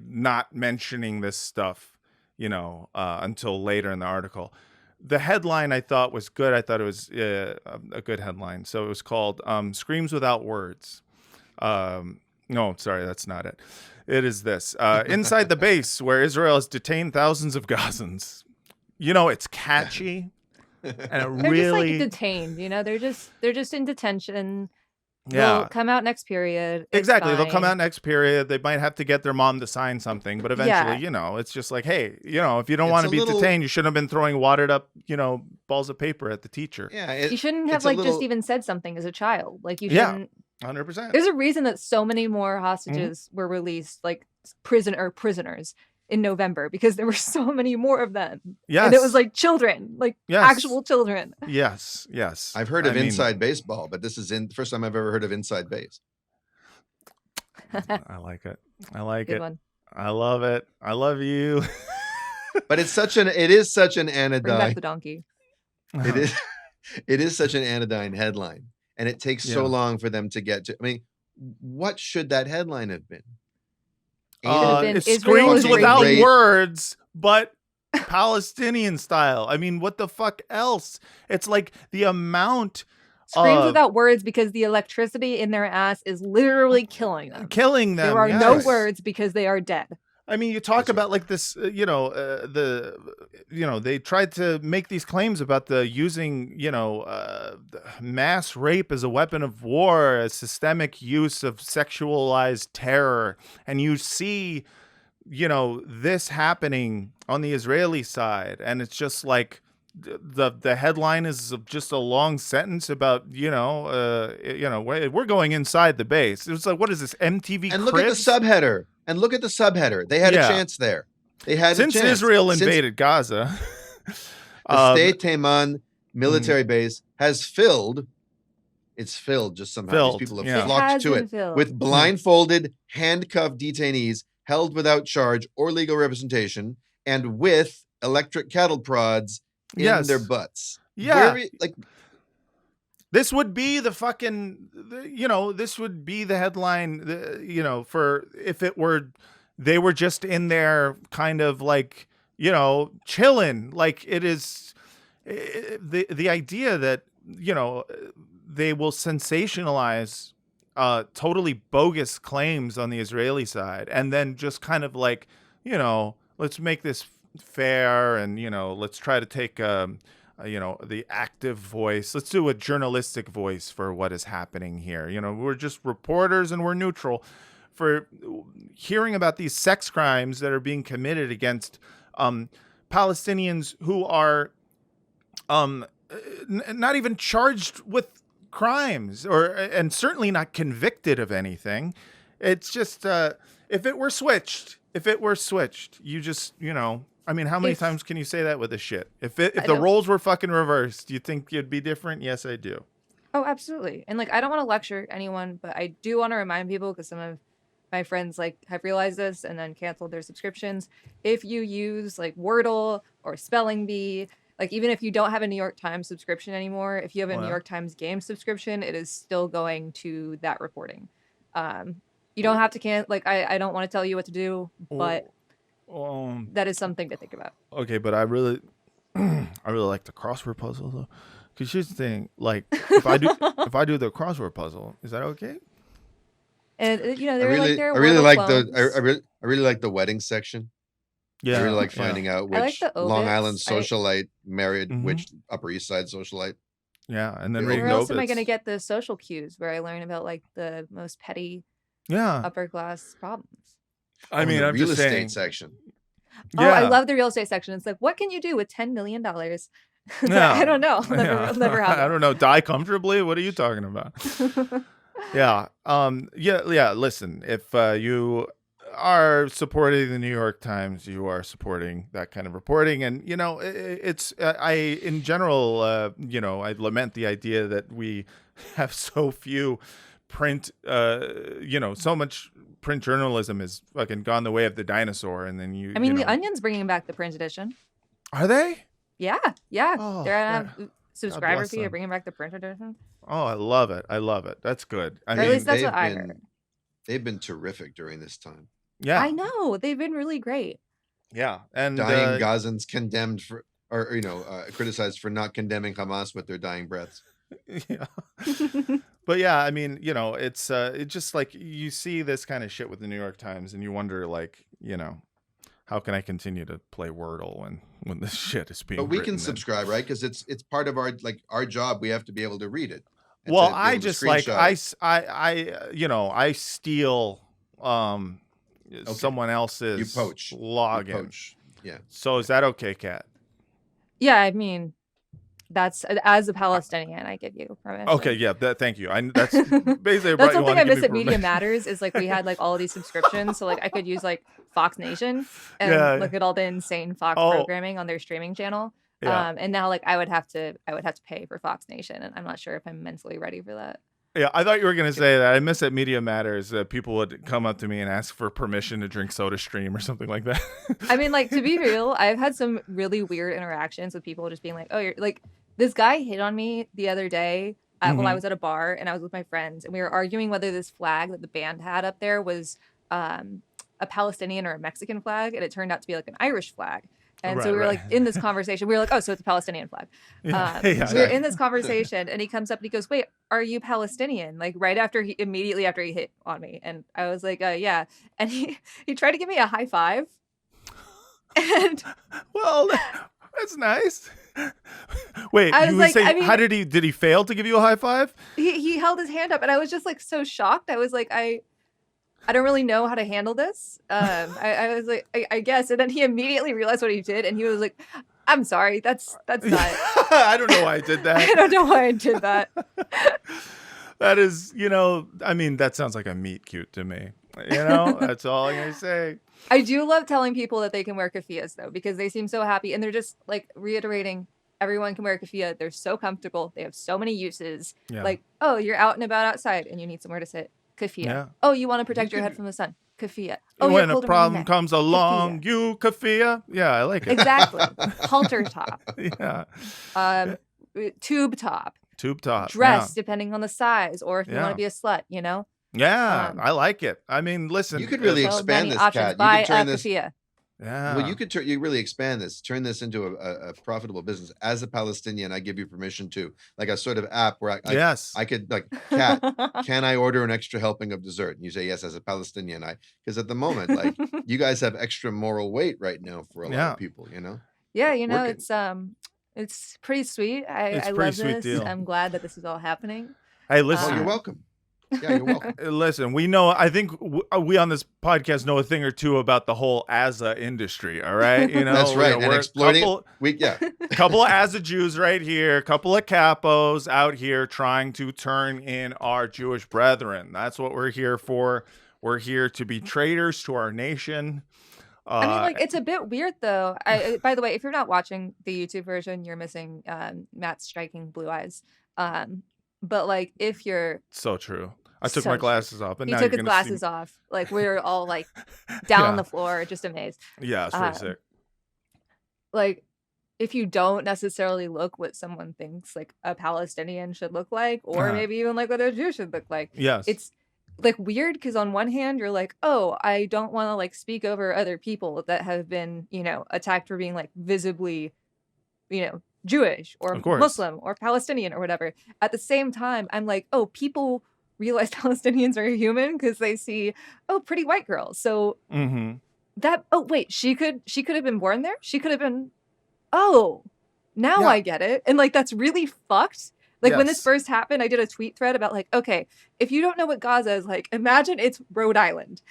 not mentioning this stuff, until later in the article. The headline I thought was good. I thought it was a good headline. So it was called Screams Without Words. No, sorry, that's not it. It is this. Inside the base where Israel has detained thousands of Gazans. It's catchy. And it They're really... just like detained, they're just in detention. Yeah. They'll come out next period. It's Exactly. They'll come fine. out next period. They might have to get their mom to sign something, but eventually, it's just like, hey, if you don't It's want to a be little- detained, you shouldn't have been throwing wadded up, balls of paper at the teacher. Yeah, You shouldn't have it's a just little- even said something as a child. Like you Yeah. shouldn't. 100%. There's a reason that so many more hostages were released, like prisoners in November, because there were so many more of them. Yes. And it was like children, like Yes. actual children. Yes. I've heard of I mean, inside baseball, but this is the first time I've ever heard of inside base. I like it. I like Good it. one. I love it. I love you. But it is such an Bring back anodyne. the donkey. It is such an anodyne headline, and it takes so Yeah. long for them to get to. I mean, what should that headline have been? have been It Israel screams is without raping- words, but Palestinian style. I mean, what the fuck else? It's like the amount Screams of without words because the electricity in their ass is literally killing them. killing them. There are no yes. words because they are dead. I mean, you talk That's right. about like this, they tried to make these claims about the using, mass rape as a weapon of war, a systemic use of sexualized terror. And you see, this happening on the Israeli side. And it's just like the headline is just a long sentence about, we're going inside the base. It's like, what is this, MTV And look at the Cribs? subheader. They had Yeah. a chance there. They had Since a chance. Israel Since invaded Gaza, the State Taman military base has filled. It's filled just somehow. Filled, These people have yeah. It flocked has to been it filled. with blindfolded, handcuffed detainees held without charge or legal representation, and with electric cattle prods in Yes. their butts. Yeah. Like this would be the fucking, this would be the headline, for if it were, they were just in there kind of like, chilling. Like it is the idea that, they will sensationalize totally bogus claims on the Israeli side and then just kind of like, let's make this fair and, let's try to take, the active voice. Let's do a journalistic voice for what is happening here. We're just reporters and we're neutral. For hearing about these sex crimes that are being committed against Palestinians who are not even charged with crimes and certainly not convicted of anything. It's just if it were switched, you just, I mean, how many times can you say that with a shit? If the roles were fucking reversed, do you think it'd be different? Yes, I do. Oh, absolutely. And like, I don't want to lecture anyone, but I do want to remind people, because some of my friends like have realized this and then canceled their subscriptions. If you use like Wordle or Spelling Bee, like even if you don't have a New York Times subscription anymore, if you have a New York Times game subscription, it is still going to that reporting. You don't have to I don't want to tell you what to do, but that is something to think about. Okay, but I really like the crossword puzzle though. Because here's the thing, like if I do the crossword puzzle, is that okay? And I they're really, like their I really Wordle like clones. I really like the wedding section. Yeah, I really like finding out I like which the Long obits. Island socialite married Mhm. which Upper East Side socialite. Yeah, and then Where reading Where else am I obits. going to get the social cues where I learn about like the most petty Yeah, upper class problems? I mean, the I'm real just estate saying. section. Oh, I Yeah. love the real estate section. It's like, what can you do with $10 million? Yeah. I don't know. Yeah. Never I have. don't know. Die comfortably? What are you talking about? Yeah. Yeah. Listen, if you are supporting the New York Times, you are supporting that kind of reporting. And, it's, in general, I lament the idea that we have so few print, so much print journalism has fucking gone the way of the dinosaur, and then I mean, you The know, Onion's bringing back the print edition. are they? Yeah. Oh, They're gonna God. have subscriber bless fee. They're them. bringing back the print edition. Oh, I love it. That's good. I Or at mean, least that's what I they've heard. They've been terrific during this time. yeah, I know they've been really great. yeah, and Dying Gazans condemned for, or criticized for not condemning Hamas with their dying breaths. yeah. But yeah, I mean, you know, it's just like you see this kind of shit with the New York Times, and you wonder, like, you know, how can I continue to play Wordle when this shit is being? But we written can and- subscribe, right? Because it's part of our job. We have to be able to read it. And Well, to be I able to just like screenshot it. I steal someone else's You poach. login. Poach. Yeah. So is that okay, Kat? Yeah, I mean, that's as a Palestinian, I give you permission. Okay, yeah, thank you. That's basically That's you something wanna I give miss me at Media permission. Matters is like we had like all of these subscriptions, so like I could use like Fox Nation and Yeah. look at all the insane Fox Oh. programming on their streaming channel. Yeah. And now like I would have to pay for Fox Nation, and I'm not sure if I'm mentally ready for that. Yeah, I thought you were gonna say that. I miss at Media Matters that people would come up to me and ask for permission to drink SodaStream or something like that. I mean, like, to be real, I've had some really weird interactions with people just being like, oh, you're like, this guy hit on me the other day while I was at a bar and I was with my friends, and we were arguing whether this flag that the band had up there was a Palestinian or a Mexican flag, and it turned out to be like an Irish flag. And so we were Right. like in this conversation, we were like, oh, so it's a Palestinian flag. Yeah. We Yeah. were in this conversation, and he comes up and he goes, wait, are you Palestinian? Like immediately after he hit on me. And I was like, yeah. And he tried to give me a high five. And Well, that's nice. Wait, I you was would like, say I mean- how did he fail to give you a high five? he held his hand up, and I was just like so shocked. I was like, I don't really know how to handle this. I was like, I guess. And then he immediately realized what he did, and he was like, I'm sorry, that's not. I don't know why I did I that. don't know why I did that. That is, I mean, that sounds like a meet cute to me. That's all I'm gonna say. I do love telling people that they can wear keffiyehs though, because they seem so happy, and they're just like reiterating everyone can wear a keffiyeh. They're so comfortable. They have so many uses. Yeah. Like, oh, you're out and about outside and you need somewhere to sit. Keffiyeh. Yeah. Oh, you want to protect your can- head from the sun. Keffiyeh. Oh, you're When a cold around the problem neck. comes along, you keffiyeh. Yeah, I like it. Exactly. Halter top. Yeah. Tube top. Tube top. Dress, depending on the size, or if you want Yeah. to be a slut, Yeah, Um, I like it. I mean, listen. You could really So expand many this, options. Kat. You Buy could turn a this. keffiyeh. Yeah. Well, you really expand this, turn this into a profitable business. As a Palestinian, I give you permission to, like a sort of app where Yes. I could like, Kat, can I order an extra helping of dessert? And you say yes as a Palestinian. Because at the moment, like you guys have extra moral weight right now for a lot Yeah. of people. Yeah, Working. it's pretty sweet. It's I a love pretty sweet this. deal. I'm glad that this is all happening. Hey, Oh, listen. you're welcome. Yeah, you're welcome. Listen, we know. I think we on this podcast know a thing or two about the whole Azza industry. All right, That's right. And we're exploiting couple, yeah. couple of Azza Jews right here, couple of capos out here trying to turn in our Jewish brethren. That's what we're here for. We're here to be traitors to our nation. I mean, like, it's a bit weird though. By the way, if you're not watching the YouTube version, you're missing Matt's striking blue eyes. But like, if you're, so true. I took So my true. glasses off, and he now took you're his gonna see glasses off. Like, we're all like down on Yeah. the floor, just amazed. Yeah, it's pretty Um, sick. Like, if you don't necessarily look what someone thinks like a Palestinian should look like, or Uh-huh. maybe even like what a Jew should look like, Yes. it's like weird because on one hand you're like, oh, I don't want to like speak over other people that have been attacked for being like visibly Jewish or Of course. Muslim or Palestinian or whatever. At the same time, I'm like, oh, people realize Palestinians are human because they see, oh, pretty white girls. So Mm-hmm. that, oh wait, she could have been born there. She could have been, oh, now Yeah. I get it. And like, that's really fucked. Like when this Yes. first happened, I did a tweet thread about like, okay, if you don't know what Gaza is like, imagine it's Rhode Island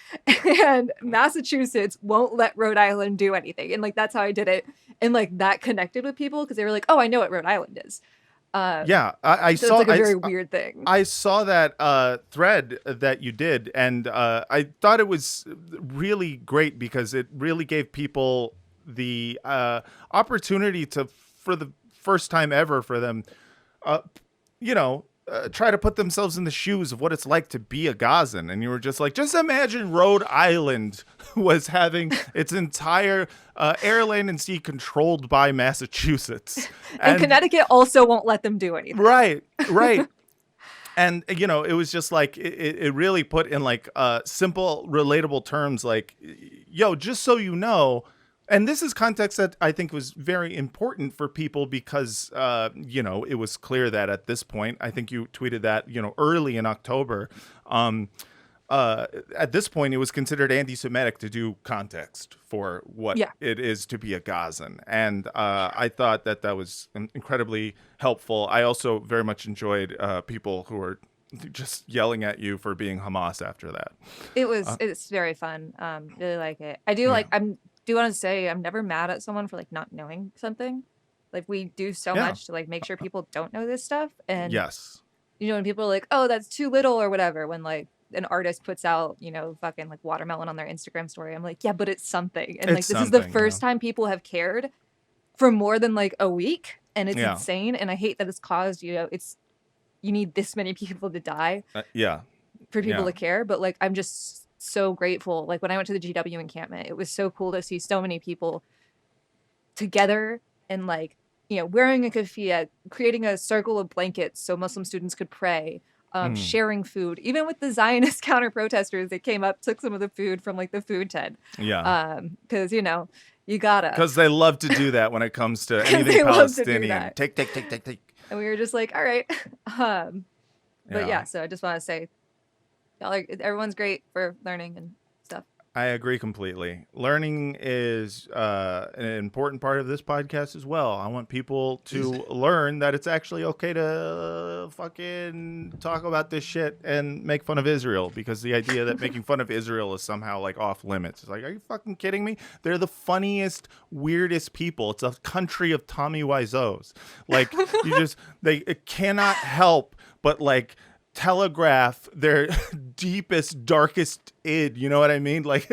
and Massachusetts won't let Rhode Island do anything. And like, that's how I did it. And like that connected with people because they were like, oh, I know what Rhode Island is. Yeah, I So saw. it's like a I- very weird thing. I saw that thread that you did, and I thought it was really great because it really gave people the opportunity to, for the first time ever for them, try to put themselves in the shoes of what it's like to be a Gazan. And you were just like, just imagine Rhode Island was having its entire air, land, and sea controlled by Massachusetts. And Connecticut also won't let them do anything. Right. And, you know, it was just like, it really put in like simple, relatable terms like, yo, just so you know. And this is context that I think was very important for people because, you know, it was clear that at this point, I think you tweeted that, you know, early in October, at this point, it was considered anti-Semitic to do context for what it is to be a Gazan. And I thought that was incredibly helpful. I also very much enjoyed people who were just yelling at you for being Hamas after that. It's very fun. Really like it. I do do want to say I'm never mad at someone for like not knowing something. Like we do so much to like make sure people don't know this stuff. And you know, when people are like, oh, that's too little or whatever, when like an artist puts out, you know, fucking like watermelon on their Instagram story, I'm like, yeah, but it's something. And like this is the first time people have cared for more than like a week, and it's insane. And I hate that it's caused, you know, you need this many people to die for people to care. But like I'm just so grateful. Like when I went to the GW encampment, it was so cool to see so many people together and like, you know, wearing a keffiyeh, creating a circle of blankets so Muslim students could pray, sharing food. Even with the Zionist counter protesters, they came up, took some of the food from like the food tent. Because you know, you gotta. Because they love to do that when it comes to anything Palestinian. Take. And we were just like, all right. But so I just want to say, everyone's great for learning and stuff. I agree completely. Learning is an important part of this podcast as well. I want people to learn that it's actually okay to fucking talk about this shit and make fun of Israel, because the idea that making fun of Israel is somehow like off limits. It's like, are you fucking kidding me? They're the funniest, weirdest people. It's a country of Tommy Wiseaus. Like they cannot help but like telegraph their deepest, darkest id. You know what I mean? Like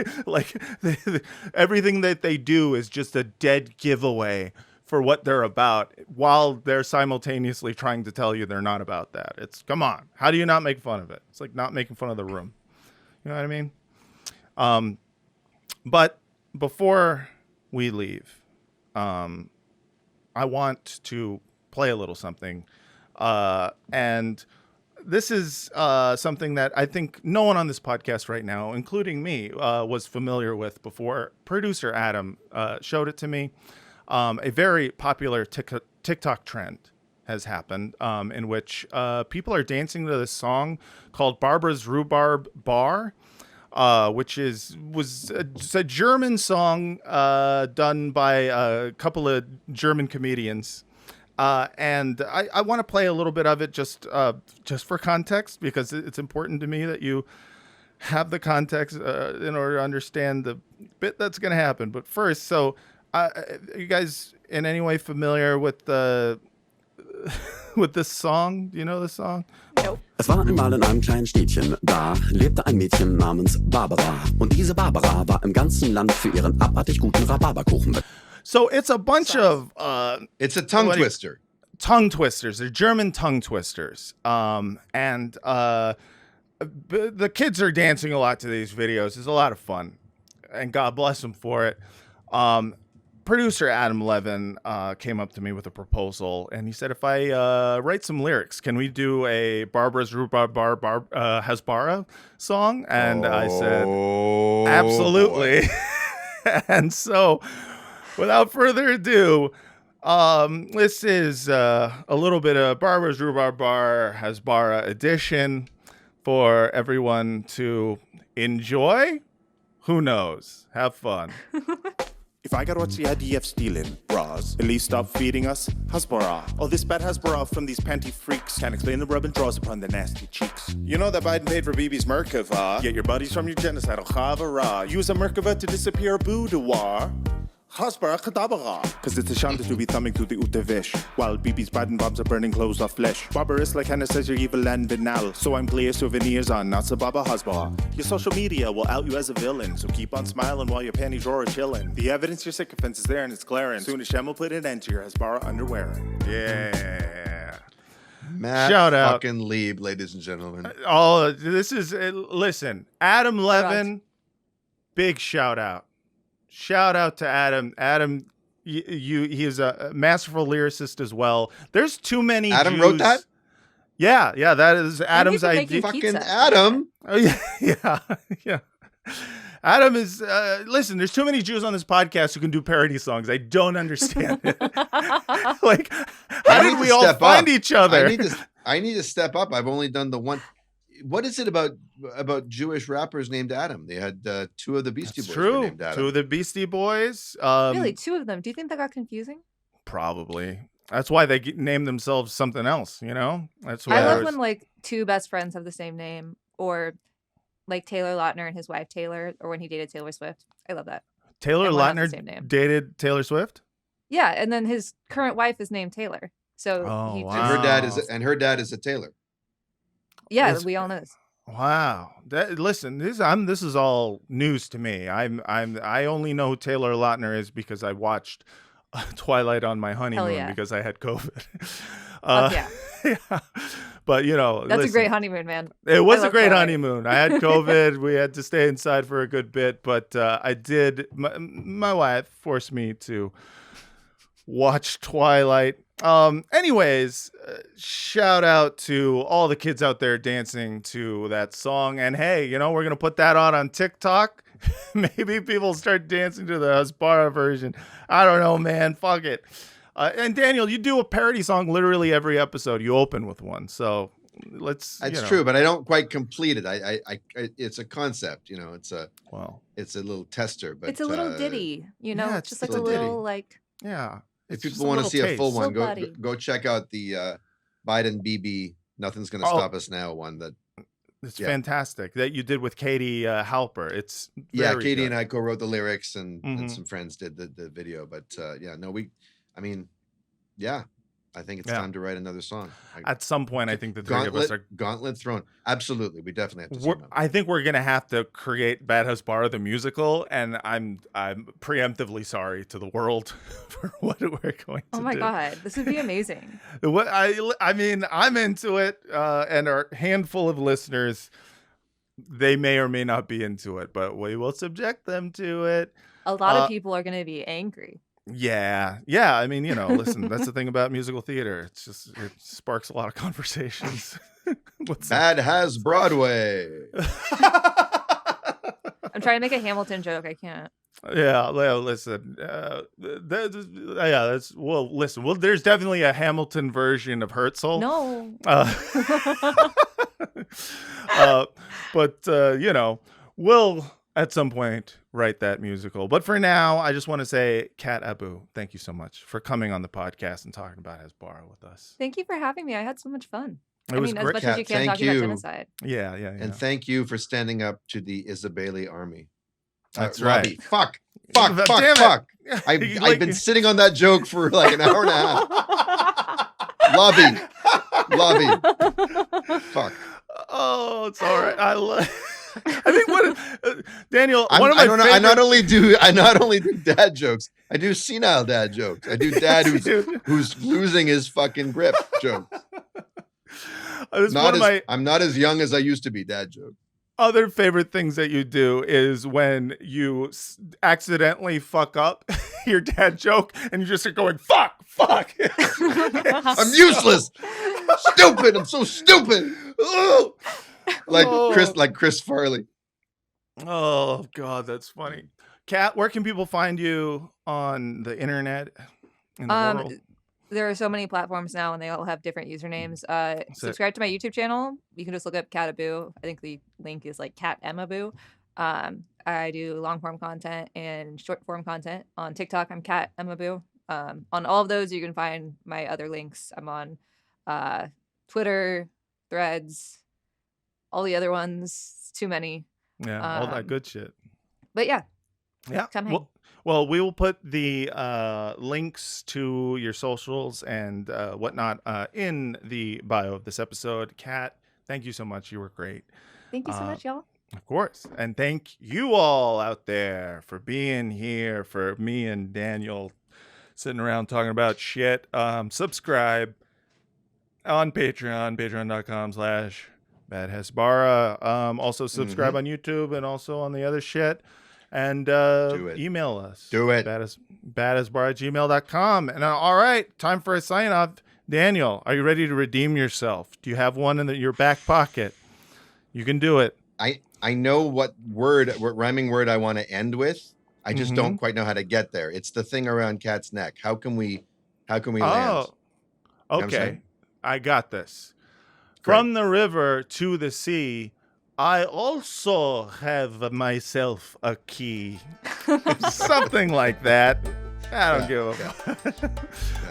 everything that they do is just a dead giveaway for what they're about, while they're simultaneously trying to tell you they're not about that. It's, come on, how do you not make fun of it? It's like not making fun of the room. You know what I mean? But before we leave, I want to play a little something, and this is something that I think no one on this podcast right now, including me, was familiar with before. Producer Adam showed it to me. A very popular TikTok trend has happened in which people are dancing to this song called Barbara's Rhubarb Bar, which was a German song done by a couple of German comedians. And I want to play a little bit of it just for context, because it's important to me that you have the context in order to understand the bit that's going to happen. But first, so are you guys in any way familiar with with this song? Do you know this song? Nope. Es war einmal in einem kleinen Städtchen, da lebte ein Mädchen namens Barbara. Und diese Barbara war im ganzen Land für ihren abartig guten Rhabarberkuchen bekannt. So it's a bunch of it's a tongue twister. Tongue twisters. They're German tongue twisters. And the kids are dancing a lot to these videos. It's a lot of fun, and God bless them for it. Producer Adam Levin came up to me with a proposal, and he said, if I write some lyrics, can we do a Barbara's Rhubarb Bar Hasbara song? And I said, absolutely. And so, without further ado, this is a little bit of Barbara's Rhubarb Bar Hasbara edition for everyone to enjoy. Who knows? Have fun. If I got what's the idea of stealing, Roz, at least stop feeding us Hasbara. All this bad Hasbara from these panty freaks can't explain the rub and draws upon their nasty cheeks. You know that Biden paid for Bibi's Merkava, yet your buddies from your genocidal Chavara use a Merkava to disappear a boudoir. Hasbara Kadabara. Cause it's a shame to be thumbing through the Utevish, while Bibi's Biden bombs are burning clothes off flesh. Barbarous like Hannah says you're evil and banal, so I'm clear souvenirs on, not Sababa Hasbara. Your social media will out you as a villain, so keep on smiling while your panty drawer is chilling. The evidence your sycophants is there and it's glaring. Soon as Shem will put an end to your Hasbara underwearing. Yeah. Matt Shout out. fucking Lieb, ladies and gentlemen. Oh, this is listen, Adam Levin, big shout out. Shout out to Adam. Adam, he is a masterful lyricist as well. There's too many Adam Jews. wrote that? Yeah, that is Adam's for idea. making Fucking pizza. Adam. Oh yeah. Adam is listen, there's too many Jews on this podcast who can do parody songs. I don't understand it. Like, how did we all find each other? I need to step up. I've only done the one. What is it about Jewish rappers named Adam? They had two of the Beastie Boys were named Adam. Two of the Beastie Boys. Really, two of them. Do you think that got confusing? Probably. That's why they named themselves something else, you know? That's why I love when like two best friends have the same name, or like Taylor Lautner and his wife Taylor, or when he dated Taylor Swift. I love that. Taylor And one has the Lautner same name. dated Taylor Swift? Yeah, and then his current wife is named Taylor. So Oh, he wow. And her dad is a Taylor. yeah, It's- we all know this. Wow. Listen, this is all news to me. I only know who Taylor Lautner is because I watched Twilight on my honeymoon yeah. because I had COVID. Fuck yeah. Yeah. But you know, That's listen, a great honeymoon, man. It was a love great Twilight. honeymoon. I had COVID. We had to stay inside for a good bit, but I did. My wife forced me to watch Twilight. Anyways, shout out to all the kids out there dancing to that song. And hey, you know, we're gonna put that on TikTok. Maybe people start dancing to the Hasbara version. I don't know, man. Fuck it. And Daniel, you do a parody song literally every episode. You open with one, so let's. That's true, but I don't quite complete it. I it's a concept, you know. It's a little tester, but It's a little ditty, you know, yeah, it's just it's like a a ditty. little like. Yeah. If It's just people want to little see a full taste. one, Little buddy. go check out the Biden BB Nothing's Gonna Stop Us Now one. That It's yeah. fantastic that you did with Katie Halper. It's yeah, Katie and I co-wrote the lyrics, and Mhm. some friends did the video. But yeah, no, I mean, yeah, I think it's Yeah. time to write another song. At some point, I think the three of us are. Gauntlet thrown. Absolutely, we definitely have to. team up. I think we're gonna have to create Bad Hasbara the musical, and I'm preemptively sorry to the world for what we're going to do. Oh my god, this would be amazing. What I mean, I'm into it, and our handful of listeners, they may or may not be into it, but we will subject them to it. A lot of people are going to be angry. Yeah. I mean, you know, listen, that's the thing about musical theater. It's just it sparks a lot of conversations. What's Bad has Broadway. I'm trying to make a Hamilton joke. I can't. Yeah, well, listen. That's listen. Well, there's definitely a Hamilton version of Herzl. No. But you know, we'll at some point write that musical. But for now, I just want to say, Kat Abu, thank you so much for coming on the podcast and talking about Hasbara with us. Thank you for having me. I had so much fun. It was as great. much Kat, as you can thank talking you. about genocide. Yeah. And thank you for standing up to the Isabeli army. That's Robbie, right. Fuck. Damn it. I've been sitting on that joke for like an hour and a half. Lobby. Fuck. Oh, it's all right. I think what Daniel. I One of my don't know. I favorite- not only do dad jokes. I do senile dad jokes. I do dad who's losing his fucking grip jokes. I'm not as young as I used to be. Dad joke. Other favorite things that you do is when you accidentally fuck up your dad joke and you just start going fuck. I'm useless. Stupid. I'm so stupid. Ugh. Like Chris Farley. Oh God, that's funny. Kat, where can people find you on the internet in the world? There are so many platforms now, and they all have different usernames. Subscribe to my YouTube channel. You can just look up Kat Abu. I think the link is like Kat M Abu. I do long form content and short form content on TikTok. I'm Kat M Abu. On all of those, you can find my other links. I'm on Twitter, Threads, all the other ones. Too many. Yeah, all that good shit. But yeah, Come come hang. Well, we will put the links to your socials and whatnot in the bio of this episode. Kat, thank you so much. You were great. Thank you so much, y'all. Of course. And thank you all out there for being here, for me and Daniel sitting around talking about shit. Subscribe. on Patreon, patreon.com/Bad Hasbara. Also subscribe on YouTube and also on the other shit. And Do it. email us. Do it. badasbar@gmail.com. And all right, time for a sign off. Daniel, are you ready to redeem yourself? Do you have one in your back pocket? You can do it. I know what rhyming word I want to end with. I just don't quite know how to get there. It's the thing around Kat's neck. How can we land? Okay. I got this. From the river to the sea, I also have myself a key. Something like that. I don't give a fuck.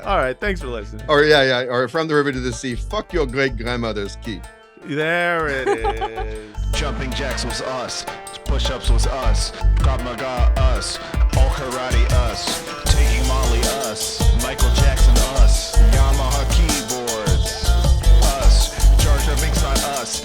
All right. Thanks for listening. Or or from the river to the sea, fuck your great grandmother's key. There it is. Jumping jacks was us. Push-ups was us. Krav Maga us. All karate us. Taking Molly us. Michael Jackson us. Yamaha keyboards us. Jar Jar Binks on us.